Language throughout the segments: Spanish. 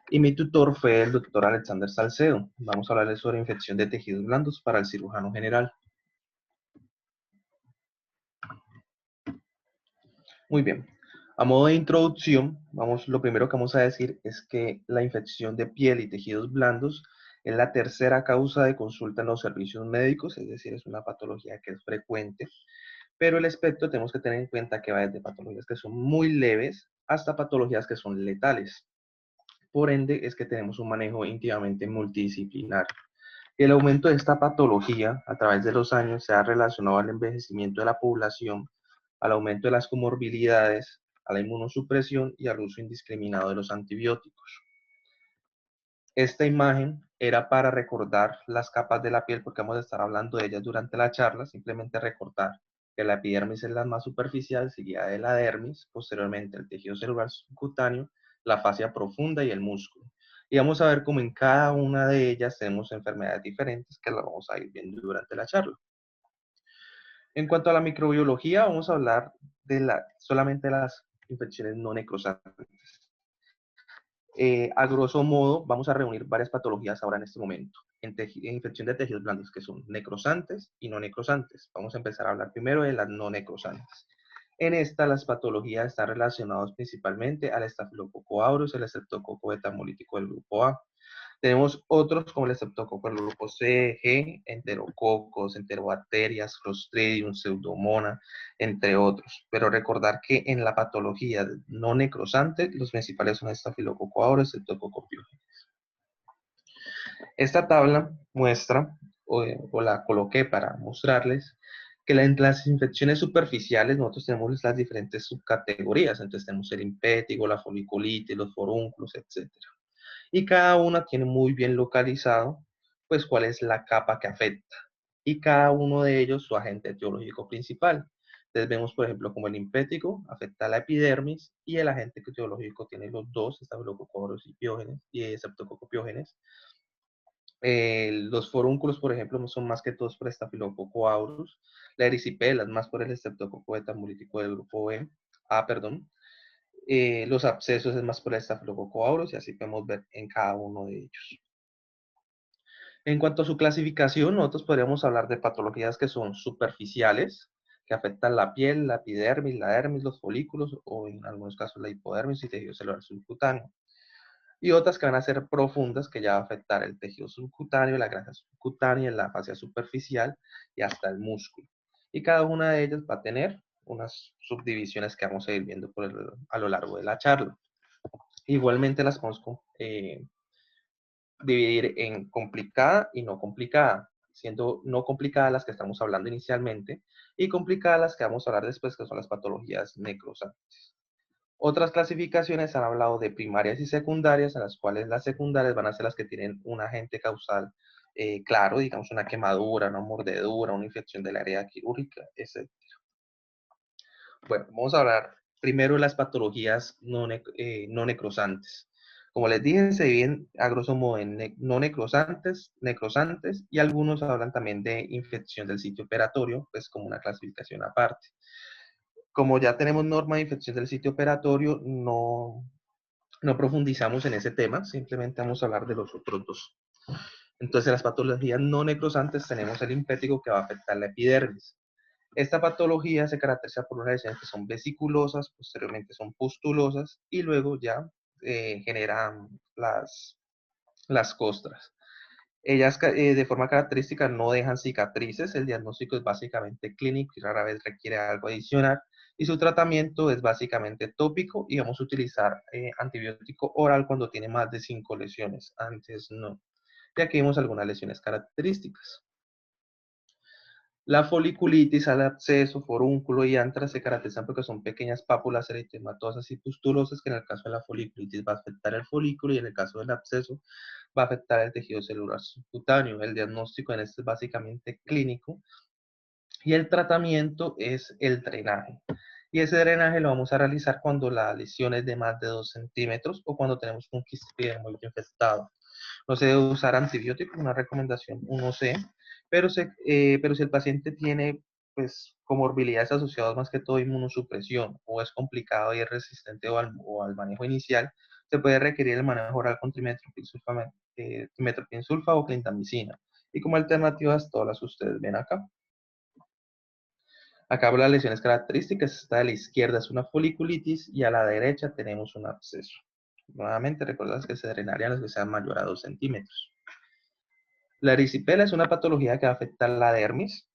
Y mi tutor fue el doctor Alexander Salcedo. Vamos a hablarles sobre infección de tejidos blandos para el cirujano general. Muy bien. A modo de introducción, lo primero que vamos a decir es que la infección de piel y tejidos blandos es la tercera causa de consulta en los servicios médicos, es decir, es una patología que es frecuente, pero el espectro tenemos que tener en cuenta que va desde patologías que son muy leves hasta patologías que son letales. Por ende, es que tenemos un manejo íntimamente multidisciplinar. El aumento de esta patología a través de los años se ha relacionado al envejecimiento de la población, al aumento de las comorbilidades, a la inmunosupresión y al uso indiscriminado de los antibióticos. Esta imagen era para recordar las capas de la piel, porque vamos a estar hablando de ellas durante la charla, simplemente recordar que la epidermis es la más superficial, seguida de la dermis, posteriormente el tejido celular subcutáneo, la fascia profunda y el músculo. Y vamos a ver cómo en cada una de ellas tenemos enfermedades diferentes que las vamos a ir viendo durante la charla. En cuanto a la microbiología, vamos a hablar solamente de las infecciones no necrosantes. A grosso modo, vamos a reunir varias patologías ahora en este momento. En infección de tejidos blandos, que son necrosantes y no necrosantes. Vamos a empezar a hablar primero de las no necrosantes. En esta, las patologías están relacionadas principalmente al Staphylococcus aureus, el estreptococo betamolítico del grupo A. Tenemos otros como el estreptococo del grupo C, G, enterococos, enterobacterias, Clostridium, Pseudomonas, entre otros. Pero recordar que en la patología no necrosante, los principales son Staphylococcus aureus, Streptococcus pyogenes. Esta tabla muestra, o la coloqué para mostrarles, que en las infecciones superficiales nosotros tenemos las diferentes subcategorías. Entonces tenemos el impétigo, la foliculitis, los forúnculos, etc. Y cada una tiene muy bien localizado, pues, cuál es la capa que afecta. Y cada uno de ellos su agente etiológico principal. Entonces vemos, por ejemplo, como el impético afecta a la epidermis y el agente etiológico tiene los dos, Staphylococcus aureus y Piógenes, y Streptococcus pyogenes. Los forúnculos, por ejemplo, son más que todos por Staphylococcus aureus. La erisipela es más por el Streptococcus betamolítico del grupo B. Perdón. Los abscesos es más por el Staphylococcus aureus y así podemos ver en cada uno de ellos. En cuanto a su clasificación, nosotros podríamos hablar de patologías que son superficiales, que afectan la piel, la epidermis, la dermis, los folículos o en algunos casos la hipodermis y tejido celular subcutáneo. Y otras que van a ser profundas, que ya va a afectar el tejido subcutáneo, la grasa subcutánea, la fascia superficial y hasta el músculo. Y cada una de ellas va a tener unas subdivisiones que vamos a ir viendo a lo largo de la charla. Igualmente las podemos dividir en complicada y no complicada, siendo no complicadas las que estamos hablando inicialmente y complicadas las que vamos a hablar después, que son las patologías necrosantes. Otras clasificaciones han hablado de primarias y secundarias, a las cuales las secundarias van a ser las que tienen un agente causal claro, digamos una quemadura, una mordedura, una infección del área quirúrgica, etc. Bueno, vamos a hablar primero de las patologías no necrosantes. Como les dije, se dividen a grosso modo en no necrosantes, necrosantes, y algunos hablan también de infección del sitio operatorio, pues como una clasificación aparte. Como ya tenemos norma de infección del sitio operatorio, no profundizamos en ese tema, simplemente vamos a hablar de los otros dos. Entonces, las patologías no necrosantes tenemos el impético que va a afectar la epidermis. Esta patología se caracteriza por unas lesiones que son vesiculosas, posteriormente son pustulosas y luego ya generan las costras. Ellas de forma característica no dejan cicatrices, el diagnóstico es básicamente clínico y rara vez requiere algo adicional y su tratamiento es básicamente tópico y vamos a utilizar antibiótico oral cuando tiene más de 5 lesiones, antes no. Y aquí vemos algunas lesiones características. La foliculitis al absceso, forúnculo y antra se caracterizan porque son pequeñas pápulas eritematosas y pustulosas que en el caso de la foliculitis va a afectar el folículo y en el caso del absceso va a afectar el tejido celular subcutáneo. El diagnóstico en este es básicamente clínico y el tratamiento es el drenaje. Y ese drenaje lo vamos a realizar cuando la lesión es de más de 2 centímetros o cuando tenemos un quiste epidermoide infestado. No se debe usar antibióticos, una recomendación 1C, pero si el paciente tiene pues comorbilidades asociadas más que todo a inmunosupresión o es complicado y es resistente o al manejo inicial, se puede requerir el manejo oral con trimethoprim-sulfa o clindamicina. Y como alternativas, todas las que ustedes ven acá. Acá las lesiones características, esta de la izquierda es una foliculitis y a la derecha tenemos un absceso. Nuevamente, recuerdas que se drenarían las que sean mayor a 2 centímetros. La erisipela es una patología que afecta a la dermis.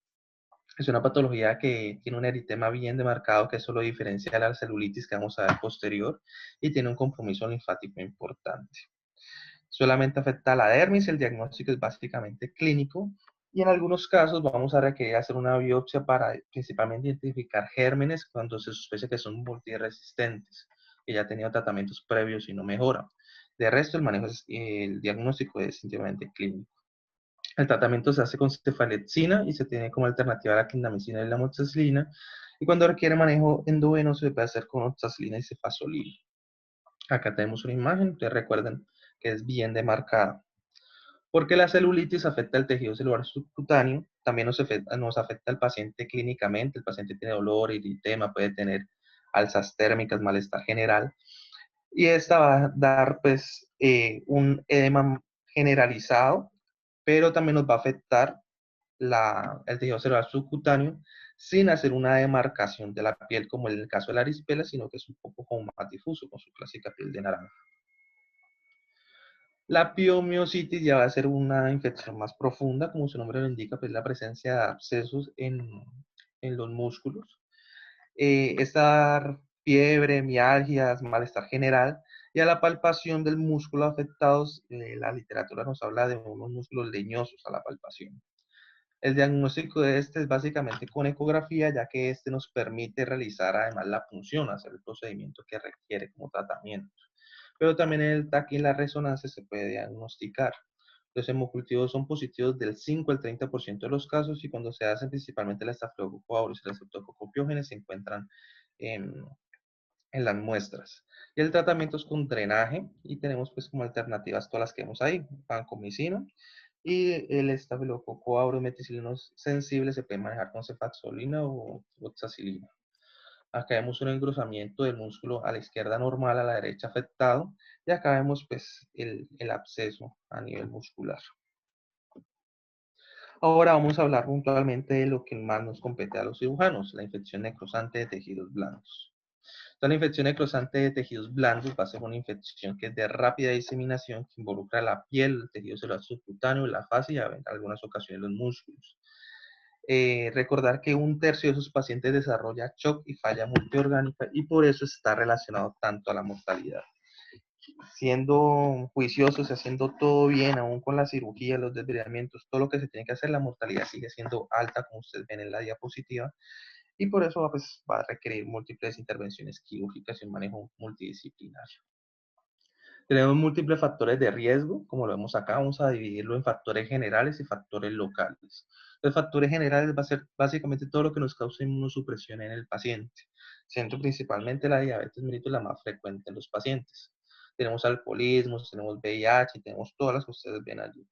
Es una patología que tiene un eritema bien demarcado que eso lo diferencia de la celulitis que vamos a ver posterior y tiene un compromiso linfático importante. Solamente afecta a la dermis, el diagnóstico es básicamente clínico y en algunos casos vamos a requerir hacer una biopsia para principalmente identificar gérmenes cuando se sospecha que son multiresistentes, que ya han tenido tratamientos previos y no mejoran. De resto, el diagnóstico es simplemente clínico. El tratamiento se hace con cefalexina y se tiene como alternativa la clindamicina y la amoxicilina. Y cuando requiere manejo endovenoso se puede hacer con oxacilina y cefazolina. Acá tenemos una imagen, ustedes recuerden que es bien demarcada. Porque la celulitis afecta el tejido celular subcutáneo, también nos afecta al paciente clínicamente, el paciente tiene dolor, eritema, puede tener alzas térmicas, malestar general, y esta va a dar pues un edema generalizado, pero también nos va a afectar el tejido celular subcutáneo sin hacer una demarcación de la piel como en el caso de la erisipela, sino que es un poco como más difuso con su clásica piel de naranja. La piomiositis ya va a ser una infección más profunda, como su nombre lo indica, pues la presencia de abscesos en los músculos. Esta fiebre, mialgias, malestar general, y a la palpación del músculo afectados, la literatura nos habla de unos músculos leñosos a la palpación. El diagnóstico de este es básicamente con ecografía, ya que este nos permite realizar además la punción, hacer el procedimiento que requiere como tratamiento. Pero también en el TAC y en la resonancia se puede diagnosticar. Los hemocultivos son positivos del 5 al 30% de los casos y cuando se hacen principalmente la Staphylococcus aureus y la Streptococcus pyogenes se encuentran en las muestras. Y el tratamiento es con drenaje y tenemos pues como alternativas todas las que vemos ahí, vancomicina y el Staphylococcus aureus meticilinos sensible se puede manejar con cefaxolina o oxacilina. Acá vemos un engrosamiento del músculo a la izquierda normal, a la derecha afectado, y acá vemos pues el absceso a nivel muscular. Ahora vamos a hablar puntualmente de lo que más nos compete a los cirujanos, la infección necrosante de tejidos blandos. Entonces, la infección necrosante de tejidos blandos va a ser una infección que es de rápida diseminación, que involucra la piel, el tejido celular subcutáneo, la fase y en algunas ocasiones los músculos. Recordar que un tercio de sus pacientes desarrolla shock y falla multiorgánica y por eso está relacionado tanto a la mortalidad. Siendo juiciosos y haciendo todo bien, aún con la cirugía, los desviamientos, todo lo que se tiene que hacer, la mortalidad sigue siendo alta, como ustedes ven en la diapositiva, y por eso pues, va a requerir múltiples intervenciones quirúrgicas y un manejo multidisciplinario. Tenemos múltiples factores de riesgo, como lo vemos acá, vamos a dividirlo en factores generales y factores locales. Los factores generales va a ser básicamente todo lo que nos causa inmunosupresión en el paciente, siendo principalmente la diabetes mellitus la más frecuente en los pacientes. Tenemos alcoholismo, tenemos VIH y tenemos todas las que ustedes ven allí.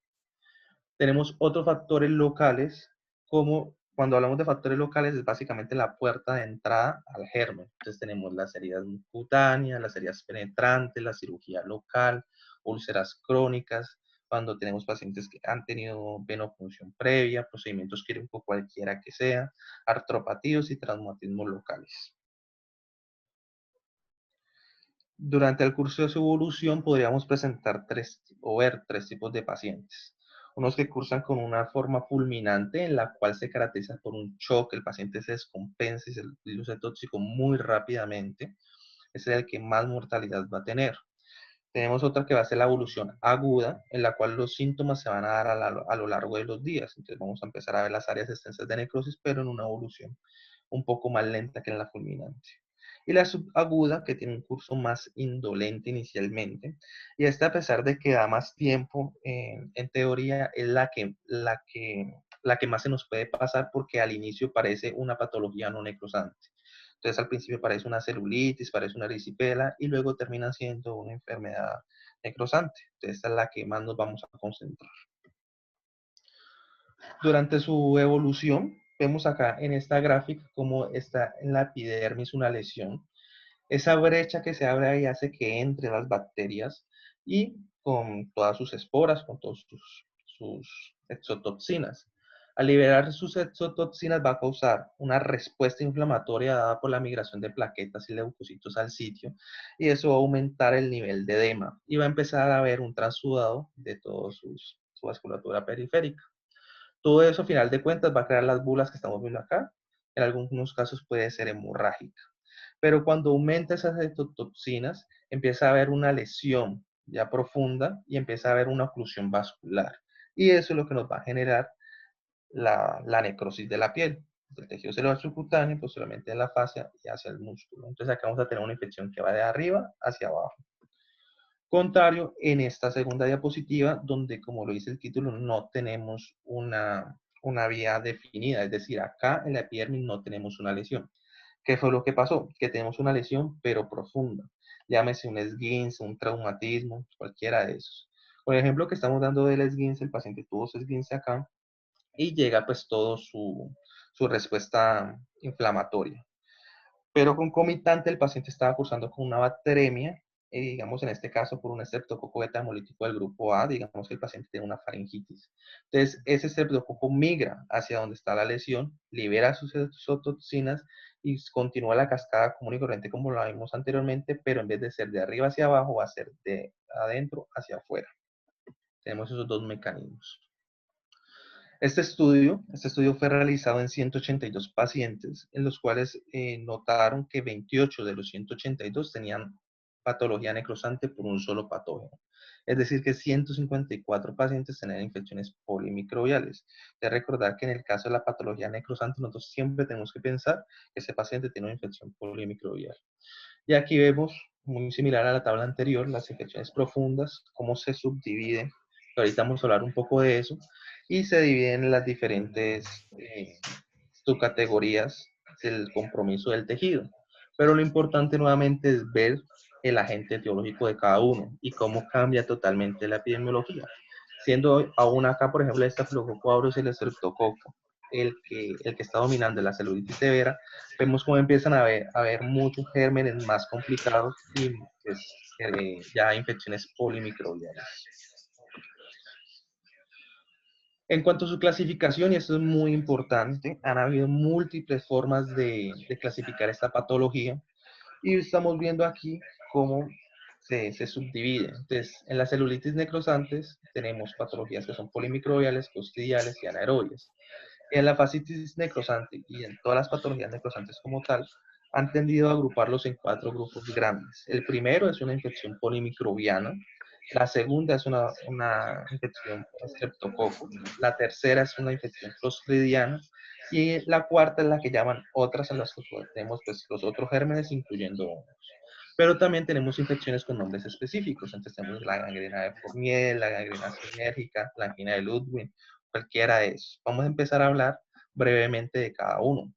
Tenemos otros factores locales, como cuando hablamos de factores locales es básicamente la puerta de entrada al germen. Entonces tenemos las heridas cutáneas, las heridas penetrantes, la cirugía local, úlceras crónicas, cuando tenemos pacientes que han tenido venopunción previa, procedimientos quirúrgicos cualquiera que sea, artropatíos y traumatismos locales. Durante el curso de su evolución podríamos presentar ver tres tipos de pacientes. Unos que cursan con una forma fulminante en la cual se caracteriza por un shock, el paciente se descompensa y se luce tóxico muy rápidamente. Ese es el que más mortalidad va a tener. Tenemos otra que va a ser la evolución aguda, en la cual los síntomas se van a dar a lo largo de los días. Entonces vamos a empezar a ver las áreas extensas de necrosis, pero en una evolución un poco más lenta que en la fulminante. Y la subaguda, que tiene un curso más indolente inicialmente, y esta a pesar de que da más tiempo, en teoría es la que más se nos puede pasar porque al inicio parece una patología no necrosante. Entonces al principio parece una celulitis, parece una erisipela y luego termina siendo una enfermedad necrosante. Entonces esta es la que más nos vamos a concentrar. Durante su evolución, vemos acá en esta gráfica cómo está en la epidermis una lesión. Esa brecha que se abre ahí hace que entre las bacterias y con todas sus esporas, con todas sus exotoxinas. Al liberar sus exotoxinas va a causar una respuesta inflamatoria dada por la migración de plaquetas y leucocitos al sitio, y eso va a aumentar el nivel de edema y va a empezar a haber un transudado de toda su vasculatura periférica. Todo eso, a final de cuentas, va a crear las bulas que estamos viendo acá. En algunos casos puede ser hemorrágica. Pero cuando aumenta esas exotoxinas, empieza a haber una lesión ya profunda y empieza a haber una oclusión vascular. Y eso es lo que nos va a generar la necrosis de la piel, del tejido celular subcutáneo, posteriormente en la fascia y hacia el músculo. Entonces acá vamos a tener una infección que va de arriba hacia abajo. Contrario en esta segunda diapositiva, donde, como lo dice el título, no tenemos una vía definida, es decir, acá en la epidermis no tenemos una lesión. ¿Qué fue lo que pasó? Que tenemos una lesión, pero profunda. Llámese un esguince, un traumatismo, cualquiera de esos. Por ejemplo, que estamos dando del esguince, el paciente tuvo su esguince acá y llega pues todo su respuesta inflamatoria. Pero concomitante el paciente estaba cursando con una bacteremia, digamos en este caso por un estreptococo beta hemolítico del grupo A, digamos que el paciente tiene una faringitis. Entonces, ese estreptococo migra hacia donde está la lesión, libera sus exotoxinas y continúa la cascada común y corriente como lo vimos anteriormente, pero en vez de ser de arriba hacia abajo, va a ser de adentro hacia afuera. Tenemos esos dos mecanismos. Este estudio fue realizado en 182 pacientes, en los cuales notaron que 28 de los 182 tenían patología necrosante por un solo patógeno. Es decir, que 154 pacientes tenían infecciones polimicrobiales. De recordar que en el caso de la patología necrosante, nosotros siempre tenemos que pensar que ese paciente tiene una infección polimicrobial. Y aquí vemos, muy similar a la tabla anterior, las infecciones profundas, cómo se subdividen. Ahorita vamos a hablar un poco de eso. Y se dividen en las diferentes subcategorías del compromiso del tejido. Pero lo importante nuevamente es ver el agente etiológico de cada uno y cómo cambia totalmente la epidemiología. Siendo aún acá, por ejemplo, el Staphylococcus aureus y el Streptococcus el que está dominando la celulitis severa, vemos cómo empiezan a haber muchos gérmenes más complicados y pues, ya infecciones polimicrobianas. En cuanto a su clasificación, y esto es muy importante, han habido múltiples formas de clasificar esta patología y estamos viendo aquí cómo se subdivide. Entonces, en las celulitis necrosantes tenemos patologías que son polimicrobiales, clostridiales y anaerobias. En la fascitis necrosante y en todas las patologías necrosantes como tal, han tendido a agruparlos en 4 grupos grandes. El primero es una infección polimicrobiana, la segunda es una infección por estreptococo, la tercera es una infección clostridiana y la cuarta es la que llaman otras, en las que tenemos pues, los otros gérmenes, incluyendo hongos. Pero también tenemos infecciones con nombres específicos. Entonces tenemos la gangrena de Fournier, la gangrena sinérgica, la angina de Ludwig, cualquiera de esos. Vamos a empezar a hablar brevemente de cada uno.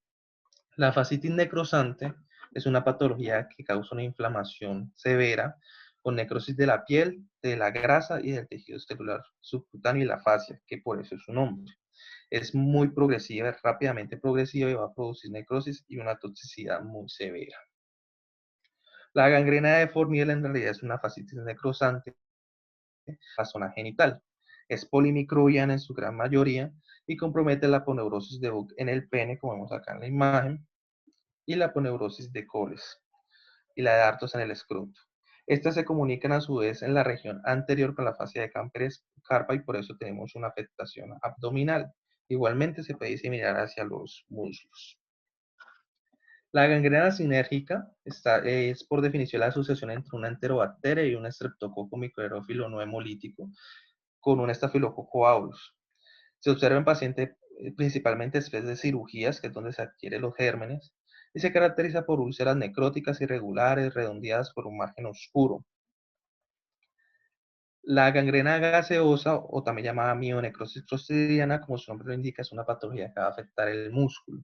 La fascitis necrosante es una patología que causa una inflamación severa con necrosis de la piel, de la grasa y del tejido celular subcutáneo y la fascia, que por eso es su nombre. Es muy progresiva, es rápidamente progresiva y va a producir necrosis y una toxicidad muy severa. La gangrena de Fournier en realidad es una fascitis necrosante la zona genital. Es polimicrobiana en su gran mayoría y compromete la aponeurosis de Buck en el pene, como vemos acá en la imagen, y la aponeurosis de Coles y la de Artos en el escroto. Estas se comunican a su vez en la región anterior con la fascia de Camperes-Carpa y por eso tenemos una afectación abdominal. Igualmente se puede diseminar hacia los muslos. La gangrena sinérgica es por definición la asociación entre una enterobacteria y un estreptococo microaerófilo no hemolítico con un estafilococo aureus. Se observa en pacientes principalmente después de cirugías, que es donde se adquieren los gérmenes, y se caracteriza por úlceras necróticas irregulares, redondeadas por un margen oscuro. La gangrena gaseosa, o también llamada mionecrosis clostridiana, como su nombre lo indica, es una patología que va a afectar el músculo.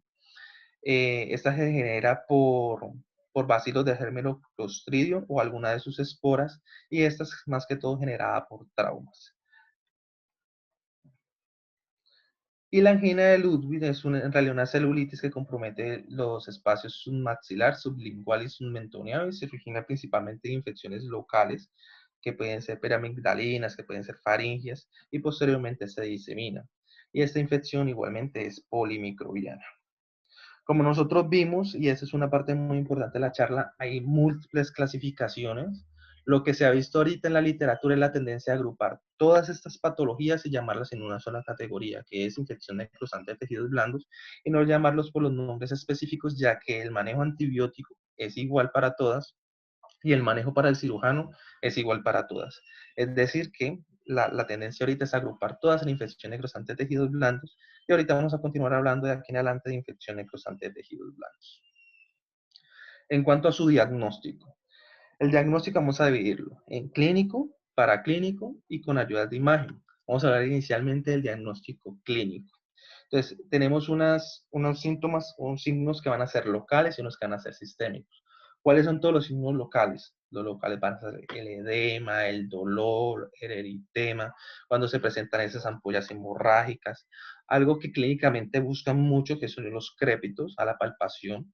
Esta se genera por bacilos de gérmeno clostridio o alguna de sus esporas, y esta es más que todo generada por traumas. Y la angina de Ludwig es en realidad una celulitis que compromete los espacios submaxilar, sublingual y submentoneal y se origina principalmente de infecciones locales que pueden ser peramigdalinas, que pueden ser faringias y posteriormente se disemina. Y esta infección igualmente es polimicrobiana. Como nosotros vimos, y esa es una parte muy importante de la charla, hay múltiples clasificaciones. Lo que se ha visto ahorita en la literatura es la tendencia a agrupar todas estas patologías y llamarlas en una sola categoría, que es infección necrosante de tejidos blandos, y no llamarlos por los nombres específicos, ya que el manejo antibiótico es igual para todas y el manejo para el cirujano es igual para todas. Es decir, que la tendencia ahorita es agrupar todas en infección necrosante de tejidos blandos y ahorita vamos a continuar hablando de aquí en adelante de infección necrosante de tejidos blandos. En cuanto a su diagnóstico, el diagnóstico vamos a dividirlo en clínico, paraclínico y con ayudas de imagen. Vamos a hablar inicialmente del diagnóstico clínico. Entonces, tenemos unos síntomas, unos signos que van a ser locales y unos que van a ser sistémicos. ¿Cuáles son todos los signos locales? Los locales van a ser el edema, el dolor, el eritema, cuando se presentan esas ampollas hemorrágicas. Algo que clínicamente buscan mucho, que son los crépitos a la palpación,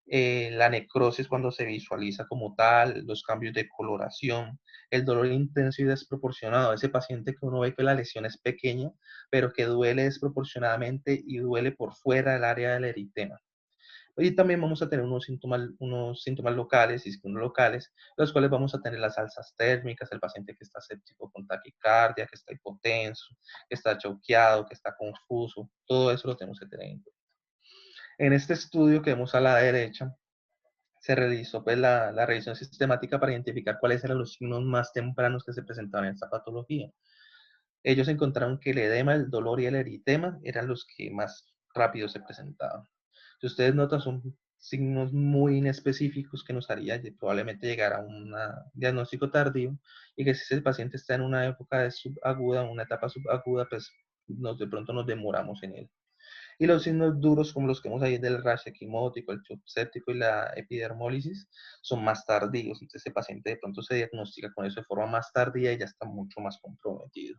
la necrosis cuando se visualiza como tal, los cambios de coloración, el dolor intenso y desproporcionado, ese paciente que uno ve que la lesión es pequeña, pero que duele desproporcionadamente y duele por fuera del área del eritema. Y también vamos a tener unos síntomas locales y signos locales, los cuales vamos a tener las alzas térmicas, el paciente que está séptico con taquicardia, que está hipotenso, que está choqueado, que está confuso, todo eso lo tenemos que tener en cuenta. En este estudio que vemos a la derecha, se realizó pues, la revisión sistemática para identificar cuáles eran los signos más tempranos que se presentaban en esta patología. Ellos encontraron que el edema, el dolor y el eritema eran los que más rápido se presentaban. Si ustedes notan, son signos muy inespecíficos que nos haría probablemente llegar a un diagnóstico tardío y que si el paciente está en una época de subaguda, una etapa subaguda, pues de pronto nos demoramos en él. Y los signos duros, como los que vemos ahí del rash equimótico, el shock séptico y la epidermólisis, son más tardíos. Entonces, ese paciente de pronto se diagnostica con eso de forma más tardía y ya está mucho más comprometido.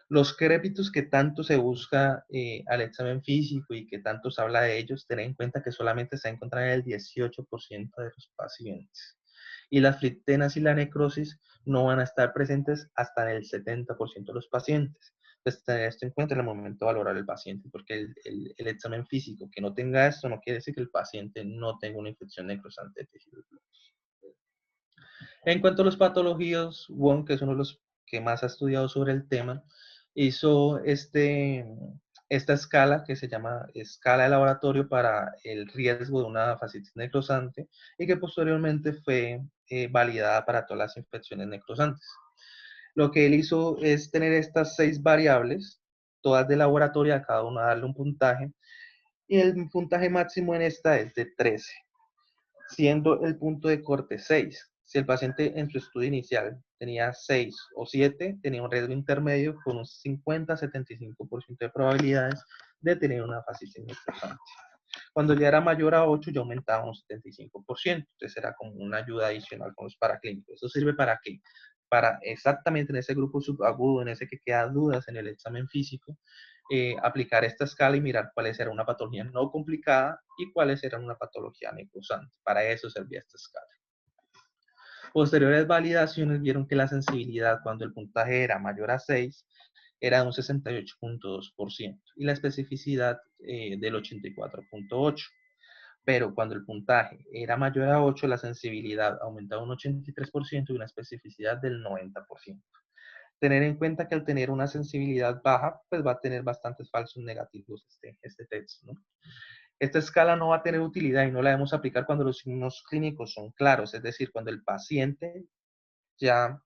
Los crépitos que tanto se busca al examen físico y que tanto se habla de ellos, ten en cuenta que solamente se encuentran en el 18% de los pacientes. Y las fliptenas y la necrosis no van a estar presentes hasta en el 70% de los pacientes. Entonces, tener esto en cuenta en el momento de valorar el paciente, porque el examen físico que no tenga esto no quiere decir que el paciente no tenga una infección necrosante de tejidos blandos. En cuanto a los patologías, Wong, que es uno de los que más ha estudiado sobre el tema, hizo esta escala que se llama escala de laboratorio para el riesgo de una fascitis necrosante y que posteriormente fue validada para todas las infecciones necrosantes. Lo que él hizo es tener estas 6 variables, todas de laboratorio, a cada una darle un puntaje, y el puntaje máximo en esta es de 13, siendo el punto de corte 6. Si el paciente en su estudio inicial tenía 6 o 7, tenía un riesgo intermedio con un 50-75% de probabilidades de tener una fascitis necrosante. Cuando ya era mayor a 8, ya aumentaba un 75%. Entonces era como una ayuda adicional con los paraclínicos. ¿Eso sirve para qué? Para exactamente en ese grupo subagudo, en ese que queda dudas en el examen físico, aplicar esta escala y mirar cuáles eran una patología no complicada y cuáles eran una patología necrosante. Para eso servía esta escala. Posteriores validaciones vieron que la sensibilidad cuando el puntaje era mayor a 6 era de un 68.2% y la especificidad del 84.8%. Pero cuando el puntaje era mayor a 8, la sensibilidad aumentaba un 83% y una especificidad del 90%. Tener en cuenta que al tener una sensibilidad baja, pues va a tener bastantes falsos negativos este texto, ¿no? Esta escala no va a tener utilidad y no la debemos aplicar cuando los signos clínicos son claros, es decir, cuando el paciente ya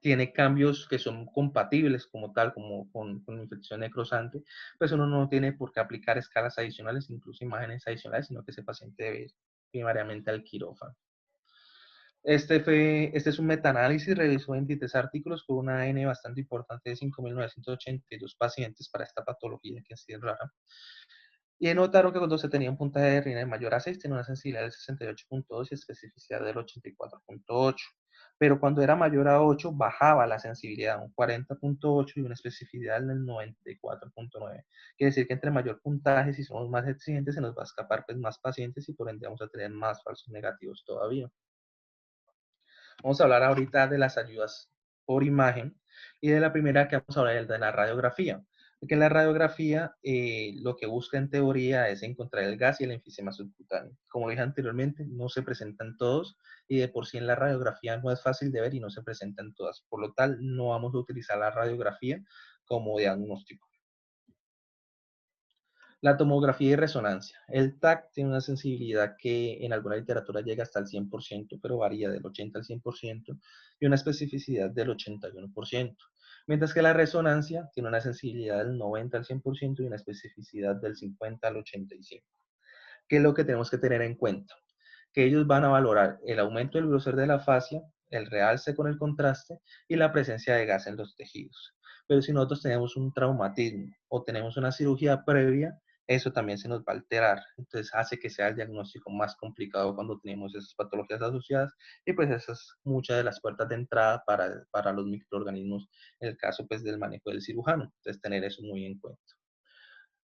tiene cambios que son compatibles como tal, como con infección necrosante, pues uno no tiene por qué aplicar escalas adicionales, incluso imágenes adicionales, sino que ese paciente debe ir primariamente al quirófano. Este es un metaanálisis, realizó 23 artículos con una N bastante importante de 5.982 pacientes para esta patología que así es rara. Y notaron que cuando se tenía un puntaje de RINA mayor a 6, tenía una sensibilidad del 68.2 y especificidad del 84.8. pero cuando era mayor a 8 bajaba la sensibilidad a un 40.8 y una especificidad del 94.9. Quiere decir que entre mayor puntaje, si somos más exigentes, se nos va a escapar pues, más pacientes y por ende vamos a tener más falsos negativos todavía. Vamos a hablar ahorita de las ayudas por imagen y de la primera que vamos a hablar es de la radiografía. Porque en la radiografía lo que busca en teoría es encontrar el gas y el enfisema subcutáneo. Como dije anteriormente, no se presentan todos y de por sí en la radiografía no es fácil de ver y no se presentan todas. Por lo tal, no vamos a utilizar la radiografía como diagnóstico. La tomografía y resonancia. El TAC tiene una sensibilidad que en alguna literatura llega hasta el 100%, pero varía del 80 al 100%, y una especificidad del 81%. Mientras que la resonancia tiene una sensibilidad del 90 al 100% y una especificidad del 50 al 85%. ¿Qué es lo que tenemos que tener en cuenta? Que ellos van a valorar el aumento del grosor de la fascia, el realce con el contraste y la presencia de gas en los tejidos. Pero si nosotros tenemos un traumatismo o tenemos una cirugía previa, eso también se nos va a alterar. Entonces hace que sea el diagnóstico más complicado cuando tenemos esas patologías asociadas y pues esas son muchas de las puertas de entrada para los microorganismos en el caso pues del manejo del cirujano. Entonces tener eso muy en cuenta.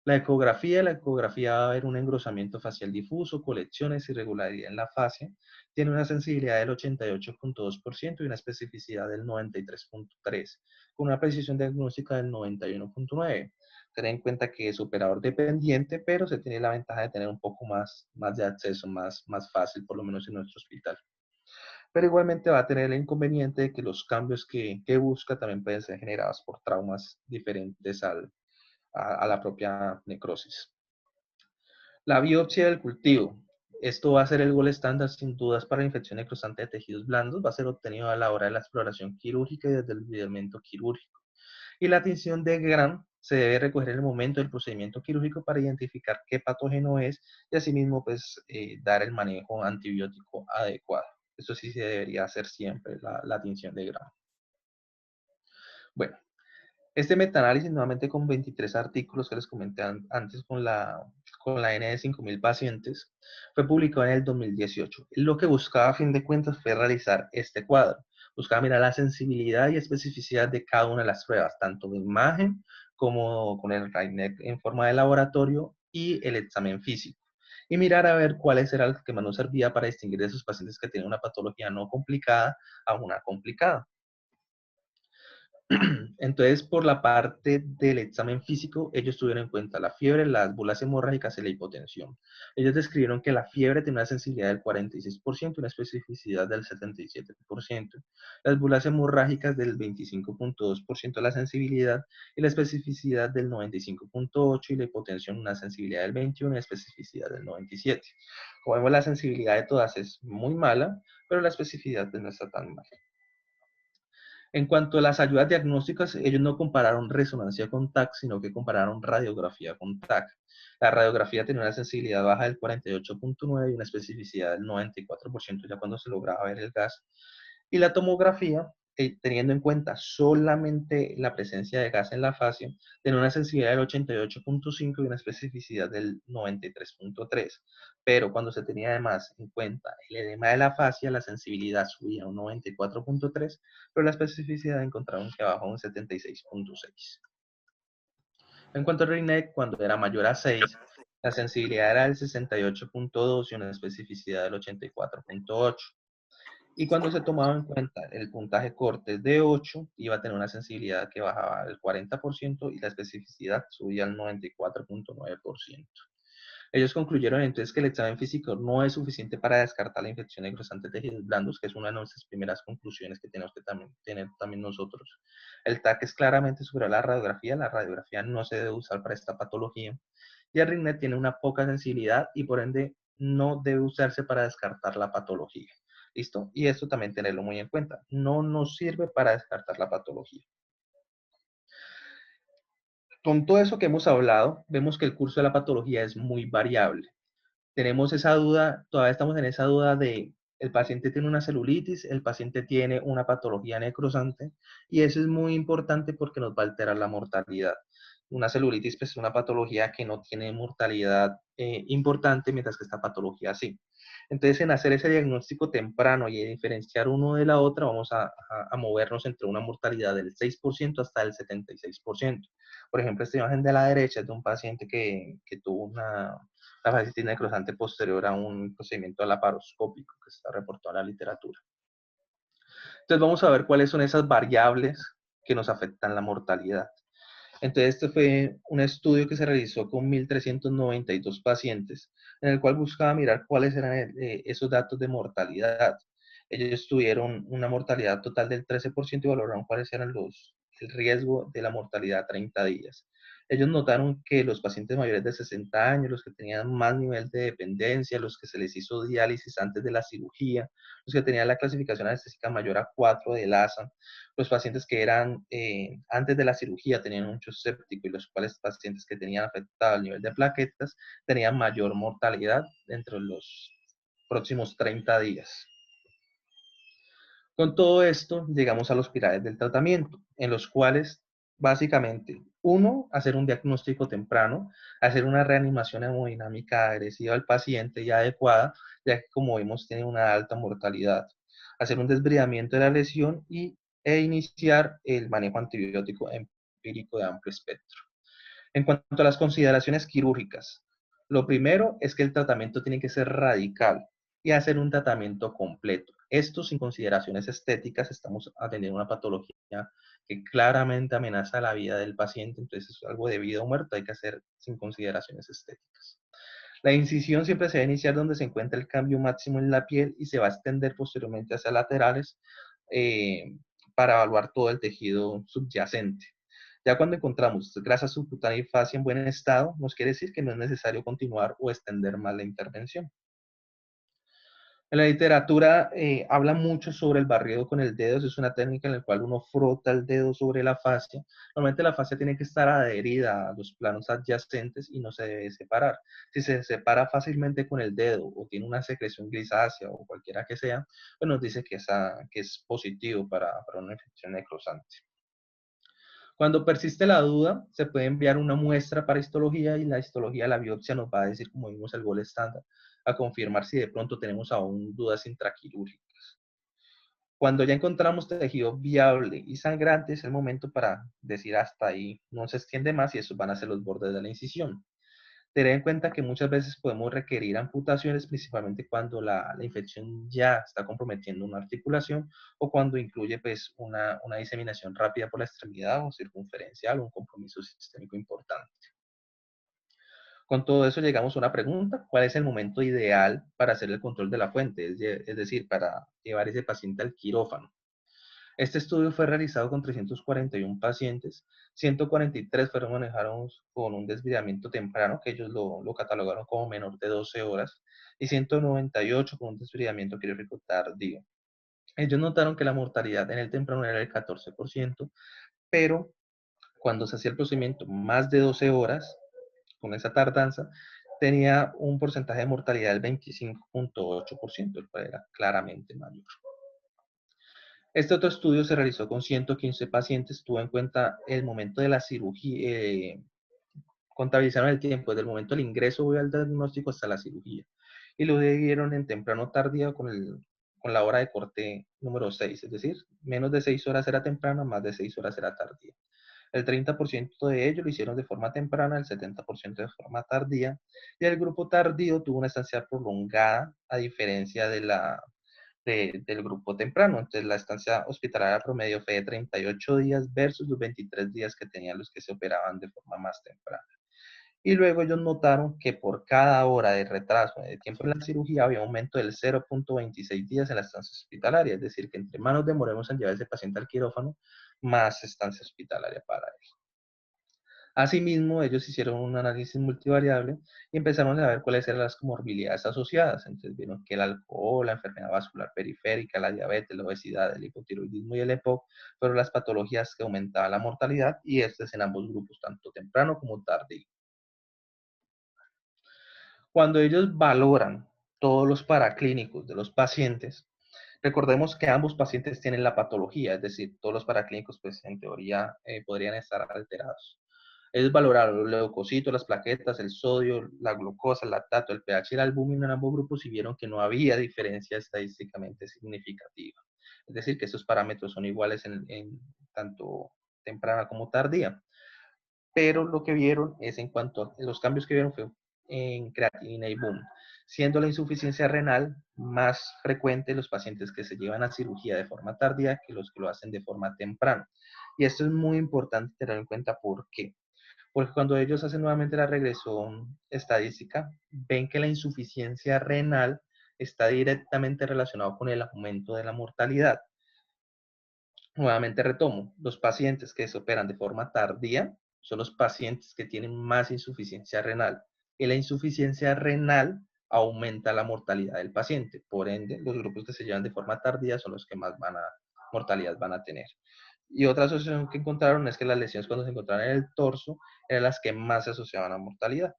La ecografía va a haber un engrosamiento facial difuso, colecciones, irregularidad en la fascia, tiene una sensibilidad del 88.2% y una especificidad del 93.3%, con una precisión diagnóstica del 91.9%. Ten en cuenta que es operador dependiente, pero se tiene la ventaja de tener un poco más de acceso, más fácil, por lo menos en nuestro hospital. Pero igualmente va a tener el inconveniente de que los cambios que busca también pueden ser generados por traumas diferentes a la propia necrosis. La biopsia del cultivo. Esto va a ser el gol estándar sin dudas para la infección necrosante de tejidos blandos. Va a ser obtenido a la hora de la exploración quirúrgica y desde el videomento quirúrgico. Y la tinción de Gram se debe recoger en el momento del procedimiento quirúrgico para identificar qué patógeno es y asimismo pues dar el manejo antibiótico adecuado. Eso sí se debería hacer siempre, la tinción de Gram. Bueno, este metaanálisis, nuevamente con 23 artículos que les comenté antes con la N de 5.000 pacientes, fue publicado en el 2018. Lo que buscaba a fin de cuentas fue realizar este cuadro. Buscaba mirar la sensibilidad y especificidad de cada una de las pruebas, tanto de imagen como con el RAINET en forma de laboratorio y el examen físico. Y mirar a ver cuáles eran los que más nos servía para distinguir de esos pacientes que tienen una patología no complicada a una complicada. Entonces, por la parte del examen físico, ellos tuvieron en cuenta la fiebre, las bolas hemorrágicas y la hipotensión. Ellos describieron que la fiebre tiene una sensibilidad del 46% y una especificidad del 77%. Las bolas hemorrágicas del 25.2% de la sensibilidad y la especificidad del 95.8% y la hipotensión una sensibilidad del 21% y una especificidad del 97%. Como vemos, la sensibilidad de todas es muy mala, pero la especificidad pues, no está tan mala. En cuanto a las ayudas diagnósticas, ellos no compararon resonancia con TAC, sino que compararon radiografía con TAC. La radiografía tenía una sensibilidad baja del 48.9 y una especificidad del 94% ya cuando se lograba ver el gas. Y la tomografía, teniendo en cuenta solamente la presencia de gas en la fascia, tenía una sensibilidad del 88.5 y una especificidad del 93.3. Pero cuando se tenía además en cuenta el edema de la fascia, la sensibilidad subía a un 94.3, pero la especificidad encontraron que bajó a un 76.6. En cuanto al RINEC, cuando era mayor a 6, la sensibilidad era del 68.2 y una especificidad del 84.8. Y cuando se tomaba en cuenta el puntaje Cortes de 8, iba a tener una sensibilidad que bajaba al 40% y la especificidad subía al 94.9%. Ellos concluyeron entonces que el examen físico no es suficiente para descartar la infección necrosante de tejidos blandos, que es una de nuestras primeras conclusiones que tenemos que tener también nosotros. El TAC es claramente superior a la radiografía no se debe usar para esta patología, y el RINET tiene una poca sensibilidad y por ende no debe usarse para descartar la patología. ¿Listo? Y esto también tenerlo muy en cuenta. No nos sirve para descartar la patología. Con todo eso que hemos hablado, vemos que el curso de la patología es muy variable. Tenemos esa duda, todavía estamos en esa duda de el paciente tiene una celulitis, el paciente tiene una patología necrosante, y eso es muy importante porque nos va a alterar la mortalidad. Una celulitis pues, es una patología que no tiene mortalidad importante, mientras que esta patología sí. Entonces, en hacer ese diagnóstico temprano y diferenciar uno de la otra, vamos a movernos entre una mortalidad del 6% hasta el 76%. Por ejemplo, esta imagen de la derecha es de un paciente que tuvo la fascitis necrosante posterior a un procedimiento laparoscópico que está reportado en la literatura. Entonces, vamos a ver cuáles son esas variables que nos afectan la mortalidad. Entonces, este fue un estudio que se realizó con 1.392 pacientes, en el cual buscaba mirar cuáles eran esos datos de mortalidad. Ellos tuvieron una mortalidad total del 13% y valoraron cuáles eran el riesgo de la mortalidad a 30 días. Ellos notaron que los pacientes mayores de 60 años, los que tenían más nivel de dependencia, los que se les hizo diálisis antes de la cirugía, los que tenían la clasificación anestésica mayor a 4 del ASA, los pacientes que eran antes de la cirugía tenían un choque séptico y los cuales pacientes que tenían afectado el nivel de plaquetas tenían mayor mortalidad dentro de los próximos 30 días. Con todo esto llegamos a los pilares del tratamiento, en los cuales básicamente, uno, hacer un diagnóstico temprano, hacer una reanimación hemodinámica agresiva al paciente y adecuada, ya que como vimos tiene una alta mortalidad. Hacer un desbridamiento de la lesión e iniciar el manejo antibiótico empírico de amplio espectro. En cuanto a las consideraciones quirúrgicas, lo primero es que el tratamiento tiene que ser radical y hacer un tratamiento completo. Esto sin consideraciones estéticas, estamos atendiendo una patología que claramente amenaza la vida del paciente, entonces es algo de vida o muerte, hay que hacer sin consideraciones estéticas. La incisión siempre se va a iniciar donde se encuentra el cambio máximo en la piel y se va a extender posteriormente hacia laterales eh, para evaluar todo el tejido subyacente. Ya cuando encontramos grasa subcutánea y fascia en buen estado, nos quiere decir que no es necesario continuar o extender más la intervención. En la literatura habla mucho sobre el barrido con el dedo. Es una técnica en la cual uno frota el dedo sobre la fascia. Normalmente la fascia tiene que estar adherida a los planos adyacentes y no se debe separar. Si se separa fácilmente con el dedo o tiene una secreción grisácea o cualquiera que sea, pues nos dice que es positivo para una infección necrosante. Cuando persiste la duda, se puede enviar una muestra para histología y la histología, la biopsia nos va a decir, como vimos el gol estándar, a confirmar si de pronto tenemos aún dudas intraquirúrgicas. Cuando ya encontramos tejido viable y sangrante, es el momento para decir hasta ahí, no se extiende más y esos van a ser los bordes de la incisión. Tener en cuenta que muchas veces podemos requerir amputaciones, principalmente cuando la infección ya está comprometiendo una articulación o cuando incluye pues, una diseminación rápida por la extremidad o circunferencial o un compromiso sistémico importante. Con todo eso llegamos a una pregunta: ¿cuál es el momento ideal para hacer el control de la fuente? Es decir, para llevar ese paciente al quirófano. Este estudio fue realizado con 341 pacientes, 143 fueron manejados con un desviamiento temprano, que ellos lo catalogaron como menor de 12 horas, y 198 con un desviamiento quirúrgico tardío. Ellos notaron que la mortalidad en el temprano era del 14%, pero cuando se hacía el procedimiento más de 12 horas, con esa tardanza, tenía un porcentaje de mortalidad del 25.8%, el cual era claramente mayor. Este otro estudio se realizó con 115 pacientes, tuvo en cuenta el momento de la cirugía, contabilizaron el tiempo desde el momento del ingreso al diagnóstico hasta la cirugía, y lo dividieron en temprano tardío con la hora de corte número 6, es decir, menos de 6 horas era temprana, más de 6 horas era tardía. El 30% de ellos lo hicieron de forma temprana, el 70% de forma tardía, y el grupo tardío tuvo una estancia prolongada, a diferencia del grupo temprano. Entonces, la estancia hospitalaria promedio fue de 38 días versus los 23 días que tenían los que se operaban de forma más temprana. Y luego ellos notaron que por cada hora de retraso de tiempo en la cirugía había un aumento del 0.26 días en la estancia hospitalaria, es decir, que entre más nos demoremos en llevar ese paciente al quirófano, más estancia hospitalaria para él. Asimismo, ellos hicieron un análisis multivariable y empezaron a ver cuáles eran las comorbilidades asociadas. Entonces vieron que el alcohol, la enfermedad vascular periférica, la diabetes, la obesidad, el hipotiroidismo y el EPOC fueron las patologías que aumentaban la mortalidad, y estas en ambos grupos, tanto temprano como tardío. Cuando ellos valoran todos los paraclínicos de los pacientes, recordemos que ambos pacientes tienen la patología, es decir, todos los paraclínicos, pues en teoría, podrían estar alterados. Ellos valoraron los leucocitos, las plaquetas, el sodio, la glucosa, el lactato, el pH y el albúmina en ambos grupos y vieron que no había diferencia estadísticamente significativa. Es decir, que estos parámetros son iguales en tanto temprana como tardía. Pero lo que vieron es en cuanto a los cambios que vieron fue en creatinina y boom, siendo la insuficiencia renal más frecuente en los pacientes que se llevan a cirugía de forma tardía que los que lo hacen de forma temprana. Y esto es muy importante tener en cuenta. ¿Por qué? Porque cuando ellos hacen nuevamente la regresión estadística, ven que la insuficiencia renal está directamente relacionado con el aumento de la mortalidad. Nuevamente retomo, los pacientes que se operan de forma tardía son los pacientes que tienen más insuficiencia renal. Y la insuficiencia renal aumenta la mortalidad del paciente. Por ende, los grupos que se llevan de forma tardía son los que más mortalidad van a tener. Y otra asociación que encontraron es que las lesiones cuando se encontraron en el torso eran las que más se asociaban a mortalidad.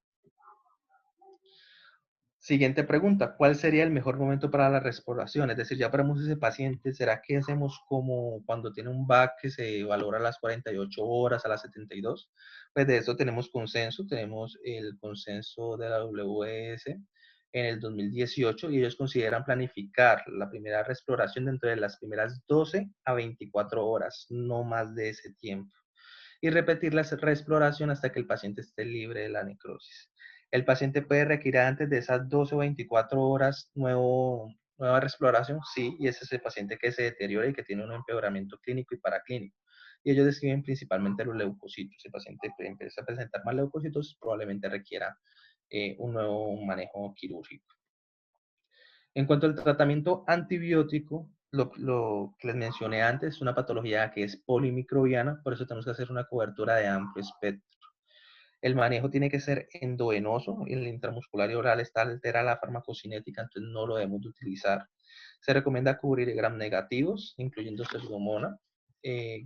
Siguiente pregunta, ¿cuál sería el mejor momento para la exploración? Es decir, ya operamos ese paciente, ¿será que hacemos como cuando tiene un VAC que se valora a las 48 horas, a las 72? Pues de eso tenemos el consenso de la WS en el 2018 y ellos consideran planificar la primera reexploración dentro de las primeras 12 a 24 horas, no más de ese tiempo, y repetir la reexploración hasta que el paciente esté libre de la necrosis. El paciente puede requerir antes de esas 12 o 24 horas nueva reexploración, sí, y ese es el paciente que se deteriora y que tiene un empeoramiento clínico y paraclínico. Y ellos describen principalmente los leucocitos. Si el paciente empieza a presentar más leucocitos, probablemente requiera un nuevo manejo quirúrgico. En cuanto al tratamiento antibiótico, lo que les mencioné antes es una patología que es polimicrobiana, por eso tenemos que hacer una cobertura de amplio espectro. El manejo tiene que ser endovenoso, el intramuscular y oral está altera la farmacocinética, entonces no lo debemos de utilizar. Se recomienda cubrir gram negativos, incluyendo pseudomonas,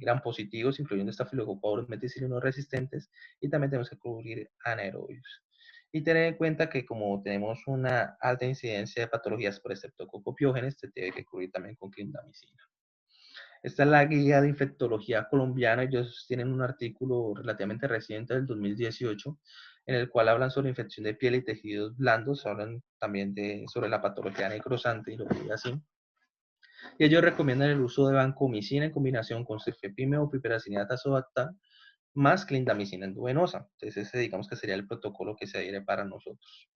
gram positivos, incluyendo estafilococcus aureus meticilinos resistentes, y también tenemos que cubrir anaerobios. Y tener en cuenta que como tenemos una alta incidencia de patologías por estreptococopiógenes, se debe que cubrir también con clindamicina. Esta es la guía de infectología colombiana. Ellos tienen un artículo relativamente reciente del 2018 en el cual hablan sobre infección de piel y tejidos blandos, hablan también sobre la patología necrosante y lo que así. Y ellos recomiendan el uso de vancomicina en combinación con cefepime o piperacina tazobactam más clindamicina endovenosa. Entonces ese digamos que sería el protocolo que se adhiere para nosotros.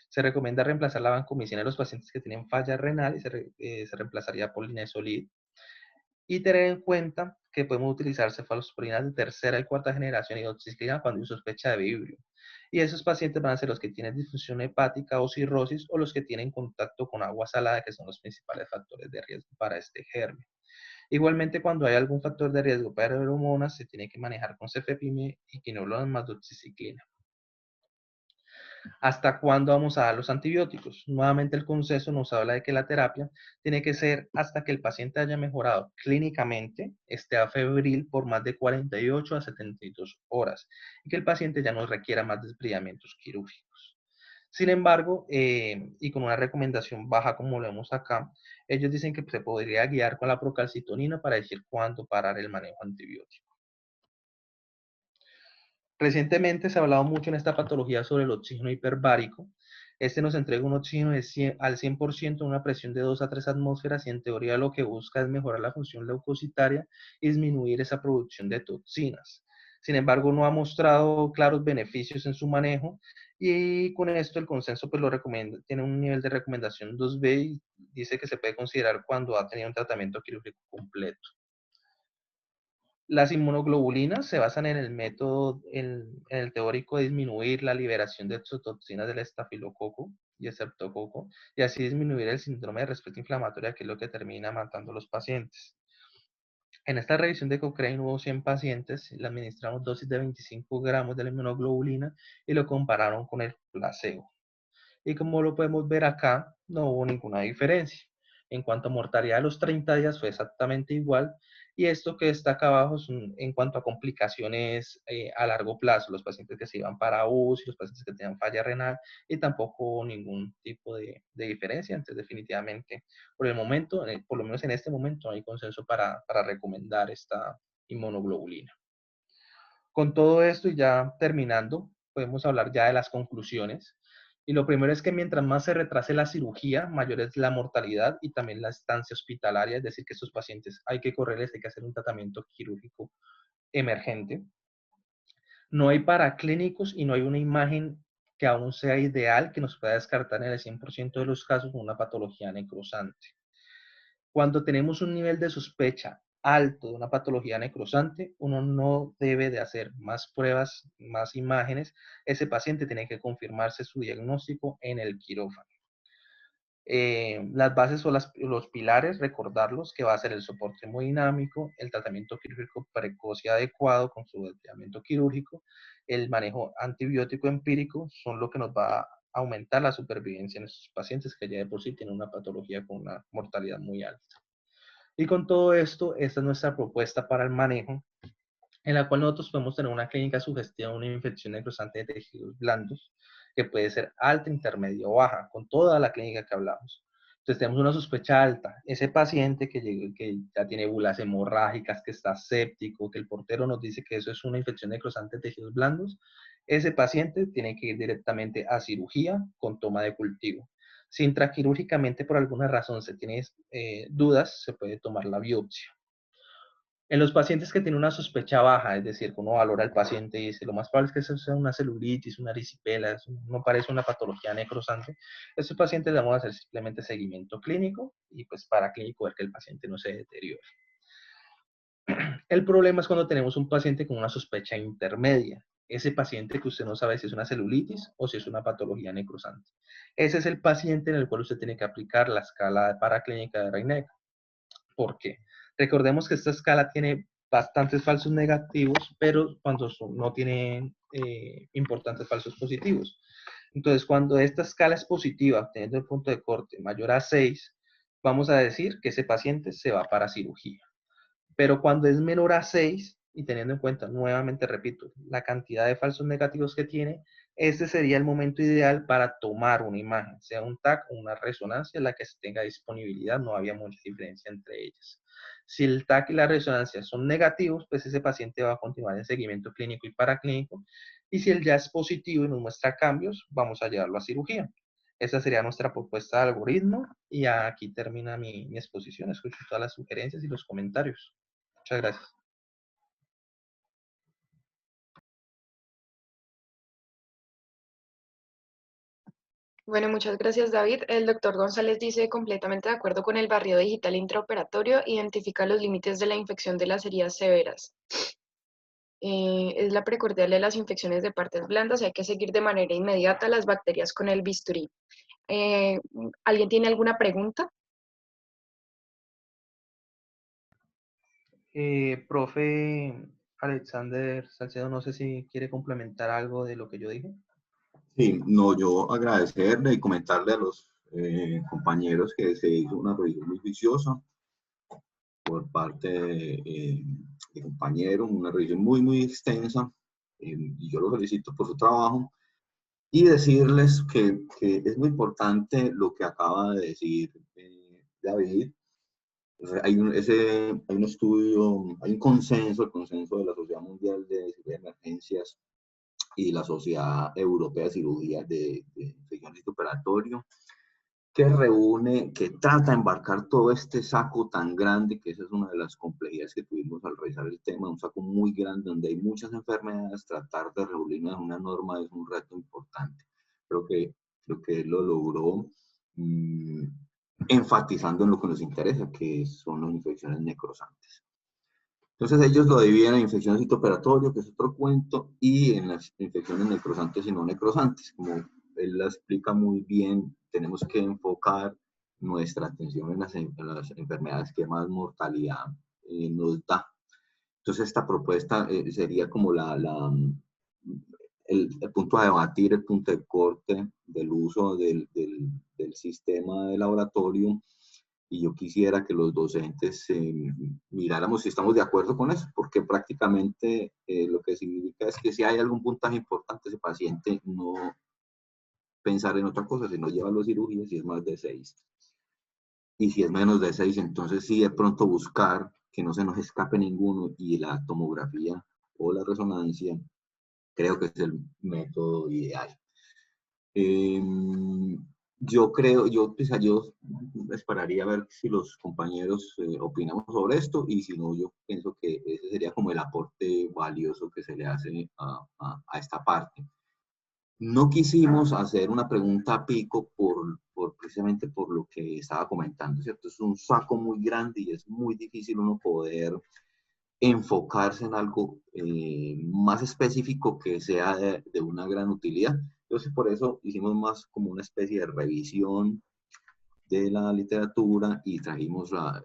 Se recomienda reemplazar la vancomicina en los pacientes que tienen falla renal y se reemplazaría por linezolid. Y tener en cuenta que podemos utilizar cefalosporinas de tercera y cuarta generación y doxiciclina cuando hay sospecha de vibrio. Y esos pacientes van a ser los que tienen disfunción hepática o cirrosis o los que tienen contacto con agua salada, que son los principales factores de riesgo para este germen. Igualmente, cuando hay algún factor de riesgo para neumonas, se tiene que manejar con cefepime y quinolonas más doxiciclina. ¿Hasta cuándo vamos a dar los antibióticos? Nuevamente el consenso nos habla de que la terapia tiene que ser hasta que el paciente haya mejorado clínicamente, esté afebril por más de 48 a 72 horas y que el paciente ya no requiera más desbridamientos quirúrgicos. Sin embargo, y con una recomendación baja como lo vemos acá, ellos dicen que se podría guiar con la procalcitonina para decir cuándo parar el manejo antibiótico. Recientemente se ha hablado mucho en esta patología sobre el oxígeno hiperbárico. Este nos entrega un oxígeno al 100% a una presión de 2 a 3 atmósferas y en teoría lo que busca es mejorar la función leucocitaria y disminuir esa producción de toxinas. Sin embargo, no ha mostrado claros beneficios en su manejo y con esto el consenso pues lo recomienda, tiene un nivel de recomendación 2B y dice que se puede considerar cuando ha tenido un tratamiento quirúrgico completo. Las inmunoglobulinas se basan en el método, en el teórico de disminuir la liberación de exotoxinas del estafilococo y estreptococo, y así disminuir el síndrome de respuesta inflamatoria, que es lo que termina matando a los pacientes. En esta revisión de Cochrane hubo 100 pacientes, le administramos dosis de 25 gramos de la inmunoglobulina y lo compararon con el placebo. Y como lo podemos ver acá, no hubo ninguna diferencia. En cuanto a mortalidad a los 30 días fue exactamente igual. Y esto que está acá abajo es en cuanto a complicaciones a largo plazo, los pacientes que se iban para UCI, los pacientes que tenían falla renal, y tampoco hubo ningún tipo de diferencia. Entonces, definitivamente, por el momento, por lo menos en este momento, no hay consenso para recomendar esta inmunoglobulina. Con todo esto y ya terminando, podemos hablar ya de las conclusiones. Y lo primero es que mientras más se retrase la cirugía, mayor es la mortalidad y también la estancia hospitalaria, es decir, que estos pacientes hay que correrles, hay que hacer un tratamiento quirúrgico emergente. No hay paraclínicos y no hay una imagen que aún sea ideal que nos pueda descartar en el 100% de los casos una patología necrosante. Cuando tenemos un nivel de sospecha alto de una patología necrosante, uno no debe de hacer más pruebas, más imágenes. Ese paciente tiene que confirmarse su diagnóstico en el quirófano. Las bases o los pilares, recordarlos, que va a ser el soporte hemodinámico, el tratamiento quirúrgico precoz y adecuado con su tratamiento quirúrgico, el manejo antibiótico empírico, son lo que nos va a aumentar la supervivencia en estos pacientes que ya de por sí tienen una patología con una mortalidad muy alta. Y con todo esto, esta es nuestra propuesta para el manejo, en la cual nosotros podemos tener una clínica sugestiva de una infección necrosante de tejidos blandos, que puede ser alta, intermedia o baja, con toda la clínica que hablamos. Entonces tenemos una sospecha alta. Ese paciente que ya tiene bulas hemorrágicas, que está séptico, que el portero nos dice que eso es una infección necrosante de tejidos blandos, ese paciente tiene que ir directamente a cirugía con toma de cultivo. Si intraquirúrgicamente por alguna razón se tiene dudas, se puede tomar la biopsia. En los pacientes que tienen una sospecha baja, es decir, que uno valora al paciente y dice, lo más probable es que eso sea una celulitis, una erisipela, no parece una patología necrosante, a estos pacientes le vamos a hacer simplemente seguimiento clínico y pues para clínico ver que el paciente no se deteriore. El problema es cuando tenemos un paciente con una sospecha intermedia. Ese paciente que usted no sabe si es una celulitis o si es una patología necrosante. Ese es el paciente en el cual usted tiene que aplicar la escala paraclínica de Reineck. ¿Por qué? Recordemos que esta escala tiene bastantes falsos negativos, pero cuando no tiene importantes falsos positivos. Entonces, cuando esta escala es positiva, teniendo el punto de corte mayor a 6, vamos a decir que ese paciente se va para cirugía. Pero cuando es menor a 6, y teniendo en cuenta, nuevamente repito, la cantidad de falsos negativos que tiene, este sería el momento ideal para tomar una imagen, sea un TAC o una resonancia en la que se tenga disponibilidad, no había mucha diferencia entre ellas. Si el TAC y la resonancia son negativos, pues ese paciente va a continuar en seguimiento clínico y paraclínico, y si él ya es positivo y nos muestra cambios, vamos a llevarlo a cirugía. Esa sería nuestra propuesta de algoritmo, y aquí termina mi exposición. Escucho todas las sugerencias y los comentarios. Muchas gracias. Bueno, muchas gracias, David. El doctor González dice completamente de acuerdo con el barrido digital intraoperatorio, identifica los límites de la infección de las heridas severas. Es la precordial de las infecciones de partes blandas y hay que seguir de manera inmediata las bacterias con el bisturí. ¿Alguien tiene alguna pregunta? Profe Alexander Salcedo, no sé si quiere complementar algo de lo que yo dije. Sí, no, yo agradecerle y comentarle a los compañeros que se hizo una revisión muy juiciosa por parte de compañeros, una revisión muy, muy extensa, y yo los felicito por su trabajo, y decirles que es muy importante lo que acaba de decir David. O sea, hay un estudio, hay un consenso, el consenso de la Sociedad Mundial de Emergencias y la Sociedad Europea de Cirugía de Infecciones Operatorio, que reúne, que trata de embarcar todo este saco tan grande, que esa es una de las complejidades que tuvimos al revisar el tema, un saco muy grande donde hay muchas enfermedades, tratar de reunirlas en una norma es un reto importante. Creo que él lo logró enfatizando en lo que nos interesa, que son las infecciones necrosantes. Entonces ellos lo dividen en infecciones citooperatorias, que es otro cuento, y en las infecciones necrosantes y no necrosantes. Como él la explica muy bien, tenemos que enfocar nuestra atención en las enfermedades que más mortalidad nos da. Entonces esta propuesta sería como el punto a debatir, el punto de corte del uso del sistema de laboratorio, y yo quisiera que los docentes miráramos si estamos de acuerdo con eso, porque prácticamente lo que significa es que si hay algún puntaje importante, ese paciente no pensar en otra cosa, sino llevarlo a cirugía si es más de 6. Y si es menos de 6, entonces sí de pronto buscar que no se nos escape ninguno y la tomografía o la resonancia, creo que es el método ideal. Yo esperaría a ver si los compañeros opinamos sobre esto, y si no, yo pienso que ese sería como el aporte valioso que se le hace a esta parte. No quisimos hacer una pregunta pico precisamente por lo que estaba comentando, ¿cierto? Es un saco muy grande y es muy difícil uno poder enfocarse en algo más específico que sea de una gran utilidad. Entonces, por eso hicimos más como una especie de revisión de la literatura y trajimos la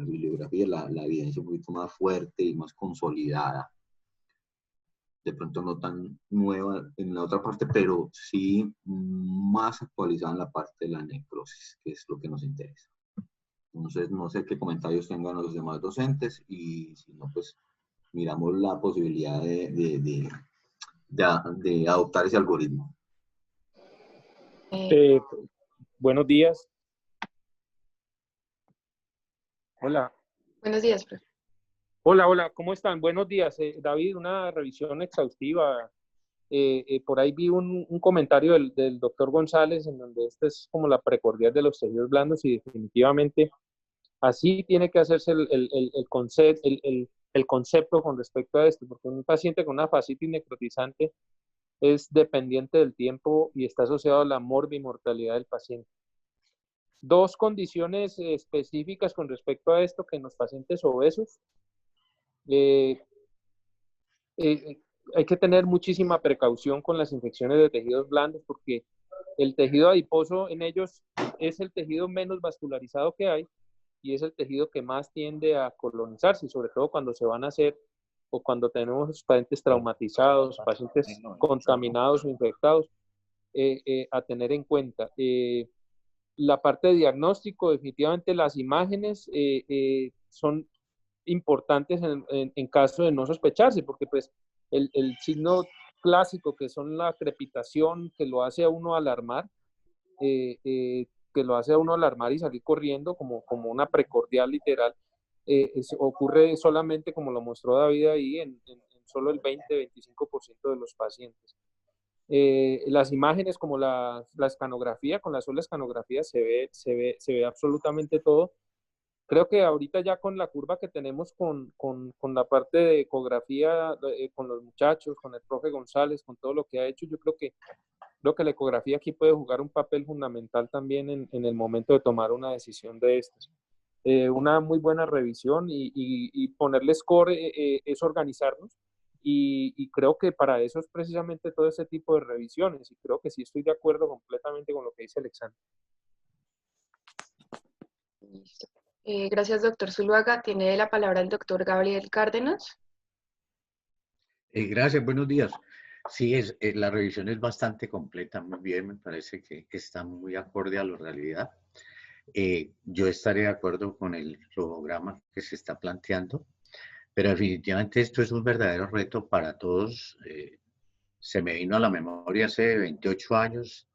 bibliografía, la evidencia un poquito más fuerte y más consolidada. De pronto no tan nueva en la otra parte, pero sí más actualizada en la parte de la necrosis, que es lo que nos interesa. Entonces, no sé qué comentarios tengan los demás docentes, y si no, pues miramos la posibilidad de adoptar ese algoritmo. Buenos días. Hola. Buenos días, profe. Hola, ¿cómo están? Buenos días. David, una revisión exhaustiva. Por ahí vi un comentario del doctor González, en donde esta es como la precordial de los tejidos blandos, y definitivamente así tiene que hacerse el concepto con respecto a esto, porque un paciente con una fascitis necrotizante es dependiente del tiempo y está asociado a la morbimortalidad del paciente. Dos condiciones específicas con respecto a esto, que en los pacientes obesos hay que tener muchísima precaución con las infecciones de tejidos blandos, porque el tejido adiposo en ellos es el tejido menos vascularizado que hay, y es el tejido que más tiende a colonizarse, sobre todo cuando se van a hacer, o cuando tenemos pacientes traumatizados, pacientes contaminados o infectados, a tener en cuenta. La parte de diagnóstico, definitivamente las imágenes son importantes en caso de no sospecharse, porque pues el signo clásico, que son la crepitación, que lo hace a uno alarmar, y salir corriendo como una precordial literal, ocurre solamente, como lo mostró David ahí, en solo el 20-25% de los pacientes. Las imágenes como la escanografía, con la sola escanografía se ve absolutamente todo. Creo que ahorita ya con la curva que tenemos con la parte de ecografía, con los muchachos, con el profe González, con todo lo que ha hecho, yo creo que la ecografía aquí puede jugar un papel fundamental también en el momento de tomar una decisión de estas. Una muy buena revisión, y ponerle score es organizarnos, y creo que para eso es precisamente todo ese tipo de revisiones, y creo que sí estoy de acuerdo completamente con lo que dice Alexander. Listo. Gracias, doctor Zuluaga. Tiene la palabra el doctor Gabriel Cárdenas. Gracias, buenos días. Sí, la revisión es bastante completa, muy bien, me parece que está muy acorde a la realidad. Yo estaré de acuerdo con el programa que se está planteando, pero definitivamente esto es un verdadero reto para todos. Se me vino a la memoria hace 28 años,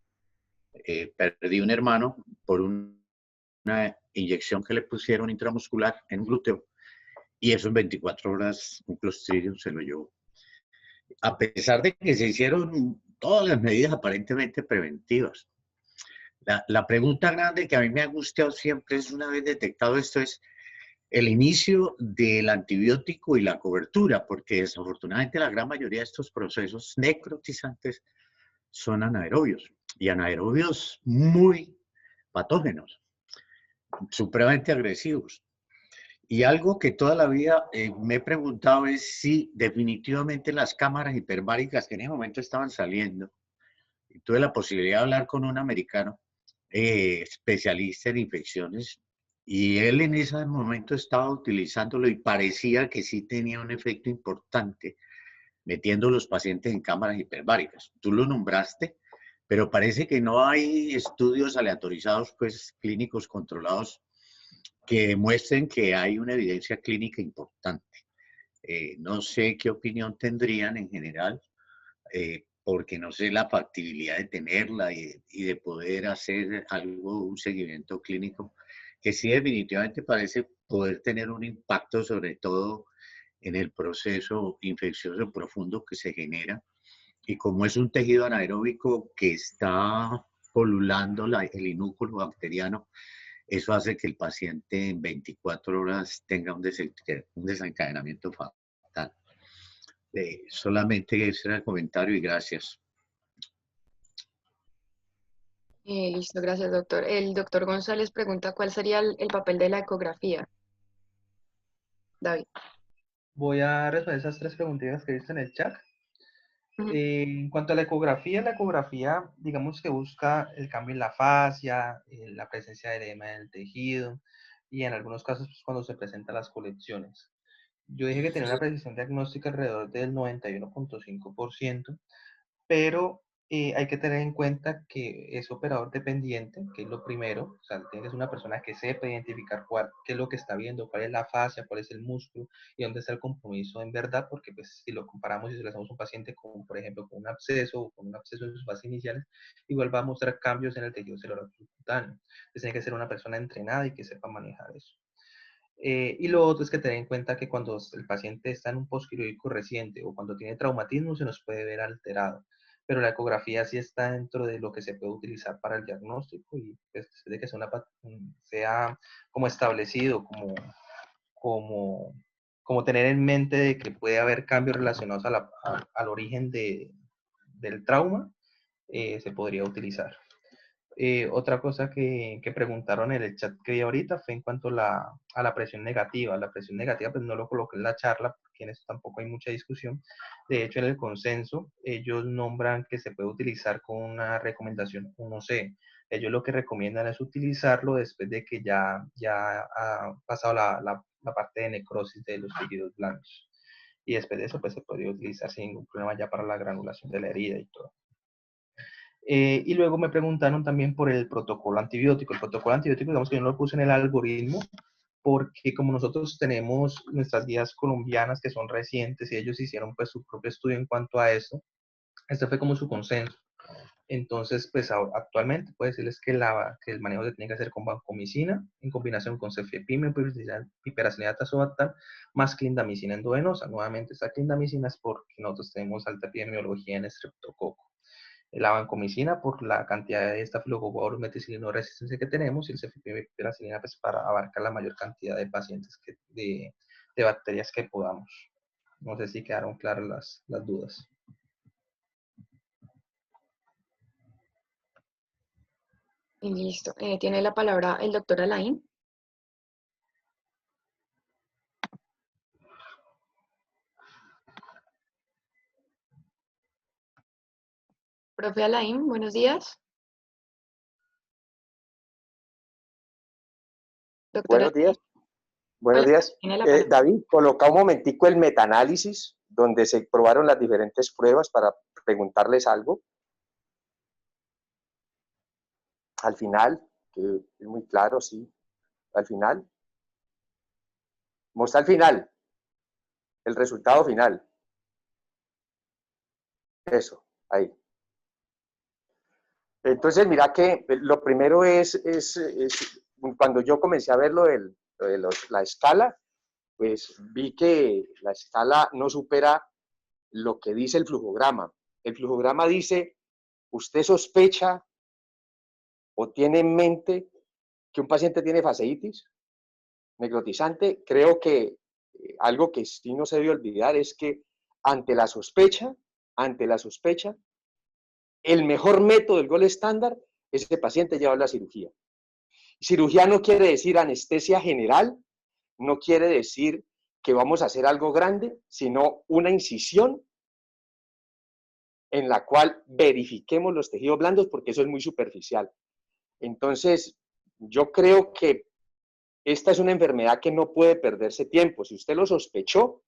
perdí un hermano por una inyección que le pusieron intramuscular en glúteo, y eso en 24 horas un Clostridium se lo llevó. A pesar de que se hicieron todas las medidas aparentemente preventivas. La pregunta grande que a mí me ha angustiado siempre es, una vez detectado esto, es el inicio del antibiótico y la cobertura, porque desafortunadamente la gran mayoría de estos procesos necrotizantes son anaerobios, y anaerobios muy patógenos, supremamente agresivos. Y algo que toda la vida me he preguntado es si definitivamente las cámaras hiperbáricas que en ese momento estaban saliendo, y tuve la posibilidad de hablar con un americano especialista en infecciones, y él en ese momento estaba utilizándolo y parecía que sí tenía un efecto importante metiendo a los pacientes en cámaras hiperbáricas. Tú lo nombraste, pero parece que no hay estudios aleatorizados, pues clínicos controlados, que demuestren que hay una evidencia clínica importante. No sé qué opinión tendrían en general, porque no sé la factibilidad de tenerla y de poder hacer algo, un seguimiento clínico, que sí definitivamente parece poder tener un impacto, sobre todo en el proceso infeccioso profundo que se genera. Y como es un tejido anaeróbico que está polulando el inúculo bacteriano, eso hace que el paciente en 24 horas tenga un desencadenamiento fatal. Solamente ese era el comentario y gracias. Listo, gracias, doctor. El doctor González pregunta cuál sería el papel de la ecografía. David. Voy a resolver esas 3 preguntitas que viste en el chat. En cuanto a la ecografía, digamos que busca el cambio en la fascia, la presencia de edema en el tejido y en algunos casos pues, cuando se presentan las colecciones. Yo dije que tenía una precisión diagnóstica alrededor del 91.5%, pero hay que tener en cuenta que es operador dependiente, que es lo primero. O sea, tiene que ser una persona que sepa identificar qué es lo que está viendo, cuál es la fascia, cuál es el músculo y dónde está el compromiso en verdad, porque pues si lo comparamos y si le hacemos a un paciente con, por ejemplo, con un absceso o con un absceso en sus fases iniciales, igual va a mostrar cambios en el tejido celular subcutáneo. Entonces tiene que ser una persona entrenada y que sepa manejar eso. Y lo otro es que tener en cuenta que cuando el paciente está en un postquirúrgico reciente o cuando tiene traumatismo se nos puede ver alterado, pero la ecografía sí está dentro de lo que se puede utilizar para el diagnóstico y pues, de que sea como establecido, como tener en mente de que puede haber cambios relacionados al origen del trauma, se podría utilizar. Otra cosa que preguntaron en el chat que vi ahorita fue en cuanto a la presión negativa. La presión negativa pues no lo coloqué en la charla porque en eso tampoco hay mucha discusión. De hecho, en el consenso ellos nombran que se puede utilizar con una recomendación 1C. Ellos lo que recomiendan es utilizarlo después de que ya ha pasado la parte de necrosis de los tejidos blandos. Y después de eso pues se podría utilizar sin ningún problema ya para la granulación de la herida y todo. Y luego me preguntaron también por el protocolo antibiótico. El protocolo antibiótico, digamos que yo no lo puse en el algoritmo, porque como nosotros tenemos nuestras guías colombianas que son recientes y ellos hicieron pues su propio estudio en cuanto a eso, este fue como su consenso. Entonces, pues actualmente puedo decirles que el manejo se tiene que hacer con vancomicina en combinación con cefepime, piperacilina azobactam, más clindamicina endovenosa. Nuevamente, esta clindamicina es porque nosotros tenemos alta epidemiología en estreptococo. La vancomicina por la cantidad de estafilococcus meticilino resistencia que tenemos y el cefepime pues para abarcar la mayor cantidad de pacientes de bacterias que podamos. No sé si quedaron claras las dudas. Y listo. Tiene la palabra el doctor Alain. Profe Alain, buenos días. Doctora, Buenos días. Buenos días. David, coloca un momentico el metaanálisis donde se probaron las diferentes pruebas para preguntarles algo. Al final, que es muy claro, sí. Al final. Muestra al final. El resultado final. Eso, ahí. Entonces, mira que lo primero es cuando yo comencé a ver la escala, pues vi que la escala no supera lo que dice el flujograma. El flujograma dice, usted sospecha o tiene en mente que un paciente tiene fasciitis necrotizante. Creo que algo que sí no se debe olvidar es que ante la sospecha, el mejor método del gol estándar es que el paciente lleva a la cirugía. Cirugía no quiere decir anestesia general, no quiere decir que vamos a hacer algo grande, sino una incisión en la cual verifiquemos los tejidos blandos, porque eso es muy superficial. Entonces, yo creo que esta es una enfermedad que no puede perderse tiempo. Si usted lo sospechó,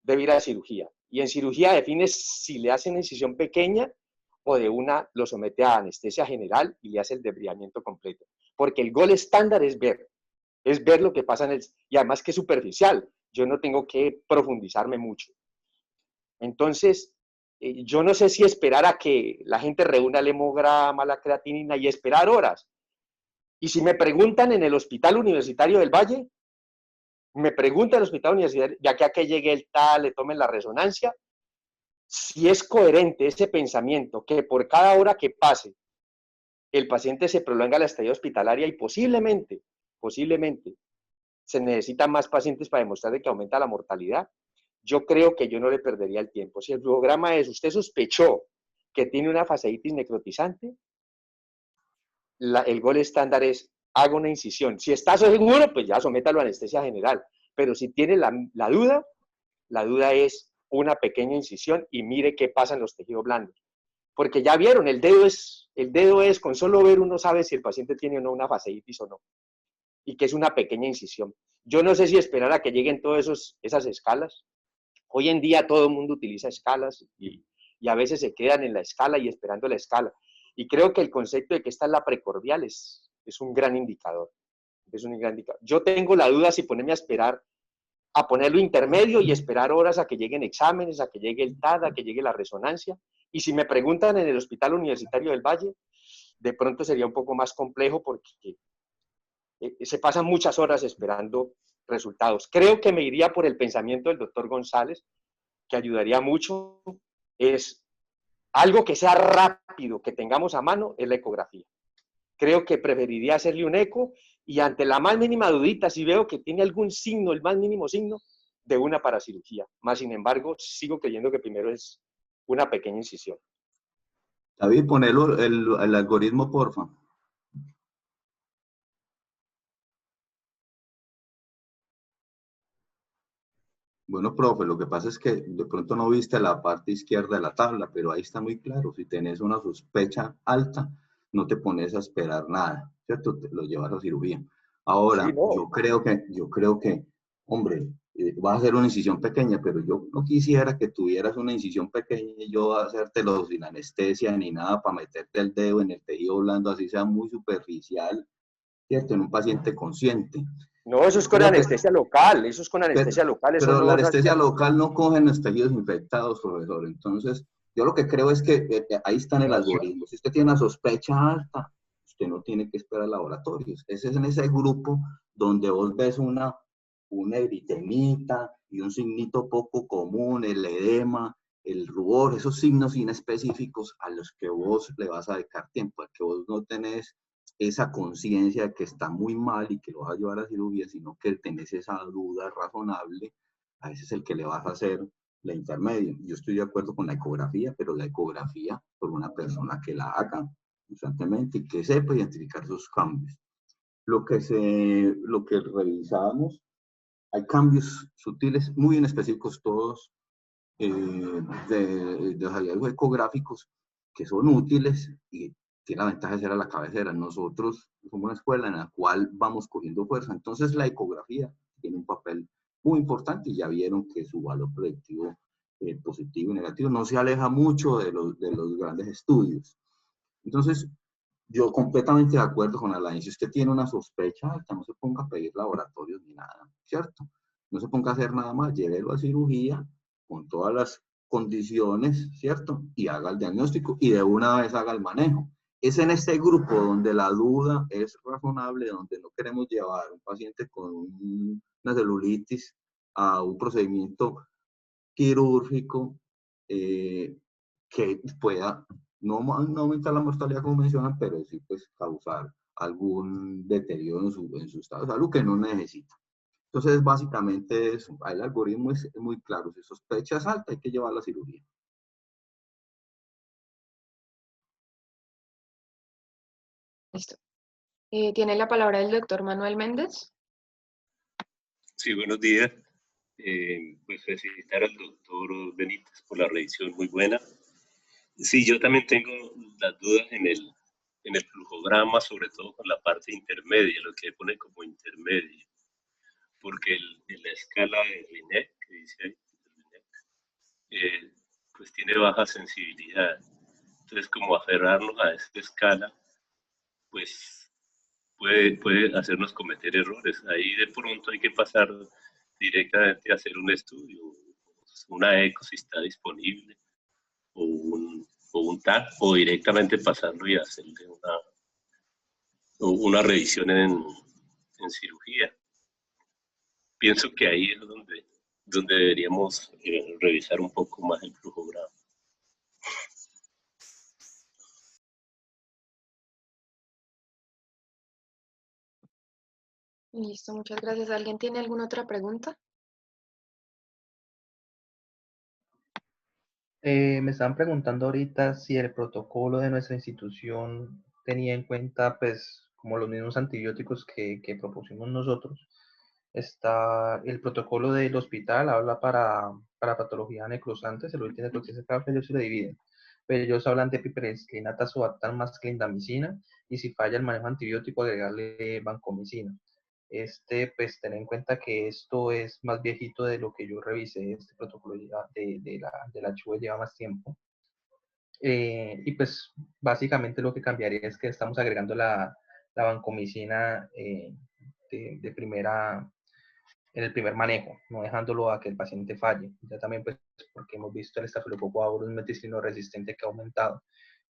debe ir a cirugía. Y en cirugía define si le hace una incisión pequeña o de una lo somete a anestesia general y le hace el desbriamiento completo. Porque el gol estándar es ver lo que pasa en el... Y además que es superficial. Yo no tengo que profundizarme mucho. Entonces, yo no sé si esperar a que la gente reúna el hemograma, la creatinina y esperar horas. Y si me preguntan en el Hospital Universitario del Valle, Me pregunta el hospital universitario, ya que a que llegue el tal, le tomen la resonancia, si es coherente ese pensamiento que por cada hora que pase, el paciente se prolonga la estadía hospitalaria y posiblemente, se necesitan más pacientes para demostrar que aumenta la mortalidad, yo creo que yo no le perdería el tiempo. Si el flujograma es, usted sospechó que tiene una fasciitis necrotizante, el gol estándar es, haga una incisión. Si está seguro, pues ya sométalo a anestesia general. Pero si tiene la duda es una pequeña incisión y mire qué pasa en los tejidos blandos. Porque ya vieron, el dedo es, con solo ver uno sabe si el paciente tiene o no una fasciitis o no. Y que es una pequeña incisión. Yo no sé si esperar a que lleguen todas esas escalas. Hoy en día todo el mundo utiliza escalas y a veces se quedan en la escala y esperando la escala. Y creo que el concepto de que esta es la precordial es un gran indicador. Es un gran indicador. Yo tengo la duda si ponerme a esperar, a ponerlo intermedio y esperar horas a que lleguen exámenes, a que llegue el TAD, a que llegue la resonancia. Y si me preguntan en el Hospital Universitario del Valle, de pronto sería un poco más complejo porque se pasan muchas horas esperando resultados. Creo que me iría por el pensamiento del doctor González, que ayudaría mucho, es algo que sea rápido, que tengamos a mano, es la ecografía. Creo que preferiría hacerle un eco y ante la más mínima dudita, si veo que tiene algún signo, el más mínimo signo, de una paracirugía. Más sin embargo, sigo creyendo que primero es una pequeña incisión. David, ponelo el algoritmo, porfa. Bueno, profe, lo que pasa es que de pronto no viste la parte izquierda de la tabla, pero ahí está muy claro. Si tenés una sospecha alta, no te pones a esperar nada, ¿cierto? Te lo llevas a cirugía. Ahora, Sí, no. yo creo que, hombre, vas a hacer una incisión pequeña, pero yo no quisiera que tuvieras una incisión pequeña y yo hacértelo sin anestesia ni nada para meterte el dedo en el tejido blando, así sea muy superficial, ¿cierto? En un paciente consciente. No, eso es con anestesia local, eso es con anestesia local, eso Pero la no es anestesia local no coge en los tejidos infectados, profesor. Entonces, yo lo que creo es que ahí está en el algoritmo. Si usted tiene una sospecha alta, usted no tiene que esperar laboratorios. Ese es en ese grupo donde vos ves una eritemita y un signito poco común, el edema, el rubor, esos signos inespecíficos a los que vos le vas a dedicar tiempo, a que vos no tenés esa conciencia de que está muy mal y que lo vas a llevar a cirugía, sino que tenés esa duda razonable, a ese es el que le vas a hacer la intermedia. Yo estoy de acuerdo con la ecografía, pero la ecografía por una persona que la haga constantemente y que sepa identificar sus cambios. Lo que revisamos, hay cambios sutiles, muy en específicos todos, de los hallazgos ecográficos que son útiles y tiene la ventaja de ser a la cabecera. Nosotros somos una escuela en la cual vamos cogiendo fuerza, entonces la ecografía tiene un papel muy importante y ya vieron que su valor predictivo positivo y negativo no se aleja mucho de los grandes estudios. Entonces, yo completamente de acuerdo con Alain. Si usted tiene una sospecha alta, no se ponga a pedir laboratorios ni nada, ¿cierto? No se ponga a hacer nada más, llévelo a cirugía con todas las condiciones, ¿cierto? Y haga el diagnóstico y de una vez haga el manejo. Es en este grupo donde la duda es razonable, donde no queremos llevar a un paciente con una celulitis a un procedimiento quirúrgico que pueda no aumentar la mortalidad como mencionan, pero sí pues causar algún deterioro en su estado de salud que no necesita. Entonces, básicamente eso. El algoritmo es muy claro. Si sospechas alta, hay que llevar la cirugía. Listo. ¿Tiene la palabra el doctor Manuel Méndez? Sí, buenos días. Pues felicitar al doctor Benítez por la revisión muy buena. Sí, yo también tengo las dudas en el flujograma, sobre todo con la parte intermedia, lo que pone como intermedia, porque en la escala de Rinek, que dice ahí, pues tiene baja sensibilidad. Entonces, como aferrarnos a esta escala, pues puede hacernos cometer errores. Ahí de pronto hay que pasar directamente a hacer un estudio, una eco si está disponible, o un TAC, o directamente pasarlo y hacerle una revisión en cirugía. pienso que ahí es donde deberíamos revisar un poco más el flujograma. Listo, muchas gracias. ¿Alguien tiene alguna otra pregunta? Me estaban preguntando ahorita si el protocolo de nuestra institución tenía en cuenta, pues, como los mismos antibióticos que propusimos nosotros. Está el protocolo del hospital, habla para patología necrosante, se lo dice necrosis, cada ellos se lo dividen. Pero ellos hablan de piperacillina, tazobactam más clindamicina, y si falla el manejo antibiótico, agregarle vancomicina. Pues tener en cuenta que esto es más viejito de lo que yo revisé, este protocolo de la CHUE lleva más tiempo. Y pues básicamente lo que cambiaría es que estamos agregando la vancomicina de primera, en el primer manejo, no dejándolo a que el paciente falle. Ya también pues porque hemos visto el estafilococo aureus meticilino resistente que ha aumentado.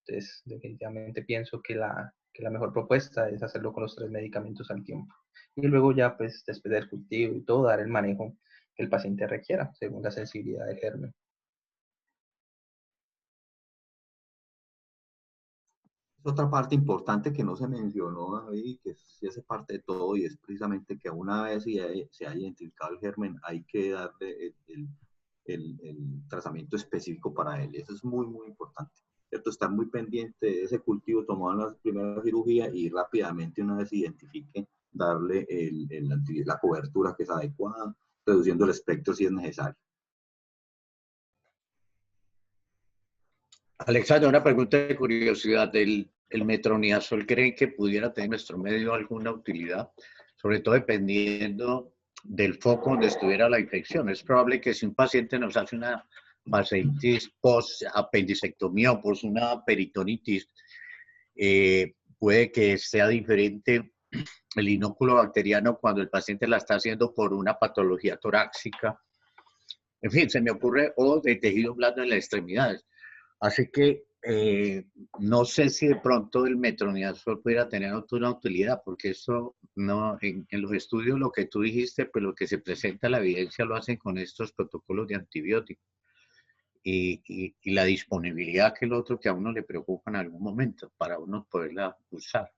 Entonces definitivamente pienso que la mejor propuesta es hacerlo con los 3 medicamentos al tiempo. Y luego ya pues después del cultivo y todo, dar el manejo que el paciente requiera según la sensibilidad del germen. Otra parte importante que no se mencionó, David, que sí hace parte de todo, y es precisamente que una vez se ha identificado el germen, hay que darle el tratamiento específico para él. Eso es muy, muy importante, ¿cierto? Estar muy pendiente de ese cultivo tomado en la primera cirugía y rápidamente, una vez se identifique, darle la cobertura que es adecuada, reduciendo el espectro si es necesario. Alexandra, una pregunta de curiosidad. ¿El metronidazol creen que pudiera tener en nuestro medio alguna utilidad? Sobre todo dependiendo del foco donde estuviera la infección. Es probable que si un paciente nos hace una vaseitis post-apendicectomía o post una peritonitis, puede que sea diferente el inóculo bacteriano cuando el paciente la está haciendo por una patología torácica. En fin, se me ocurre, o de tejido blando en las extremidades. Así que no sé si de pronto el metronidazol pudiera tener otra utilidad, porque eso no, en los estudios lo que tú dijiste, pues lo que se presenta la evidencia lo hacen con estos protocolos de antibióticos y la disponibilidad que el otro que a uno le preocupa en algún momento para uno poderla usar.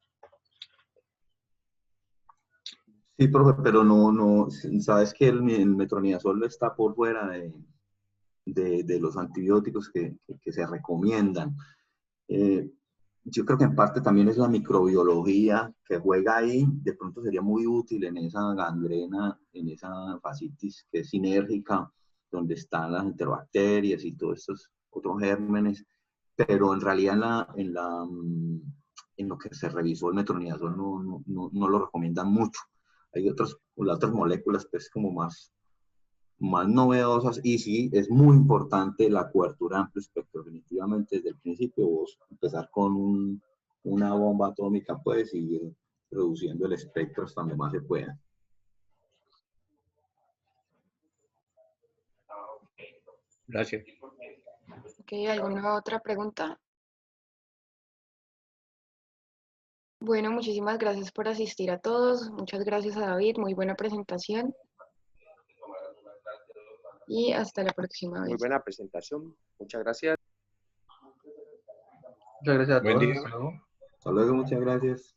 Sí, profe, pero no, sabes que el metronidazol está por fuera de los antibióticos que se recomiendan. Yo creo que en parte también es la microbiología que juega ahí, de pronto sería muy útil en esa gangrena, en esa fascitis que es sinérgica, donde están las enterobacterias y todos estos otros gérmenes, pero en realidad en lo que se revisó el metronidazol no lo recomiendan mucho. Hay otras moléculas pues como más novedosas, y sí, es muy importante la cobertura amplio espectro. Definitivamente desde el principio vos empezar con una bomba atómica, pues, y ir reduciendo el espectro hasta donde más se pueda. Gracias. Ok, ¿alguna otra pregunta? Bueno, muchísimas gracias por asistir a todos. Muchas gracias a David, muy buena presentación. Y hasta la próxima vez. Muy buena presentación. Muchas gracias. Muchas gracias a Buen todos. día. Hasta luego. Hasta luego, muchas gracias.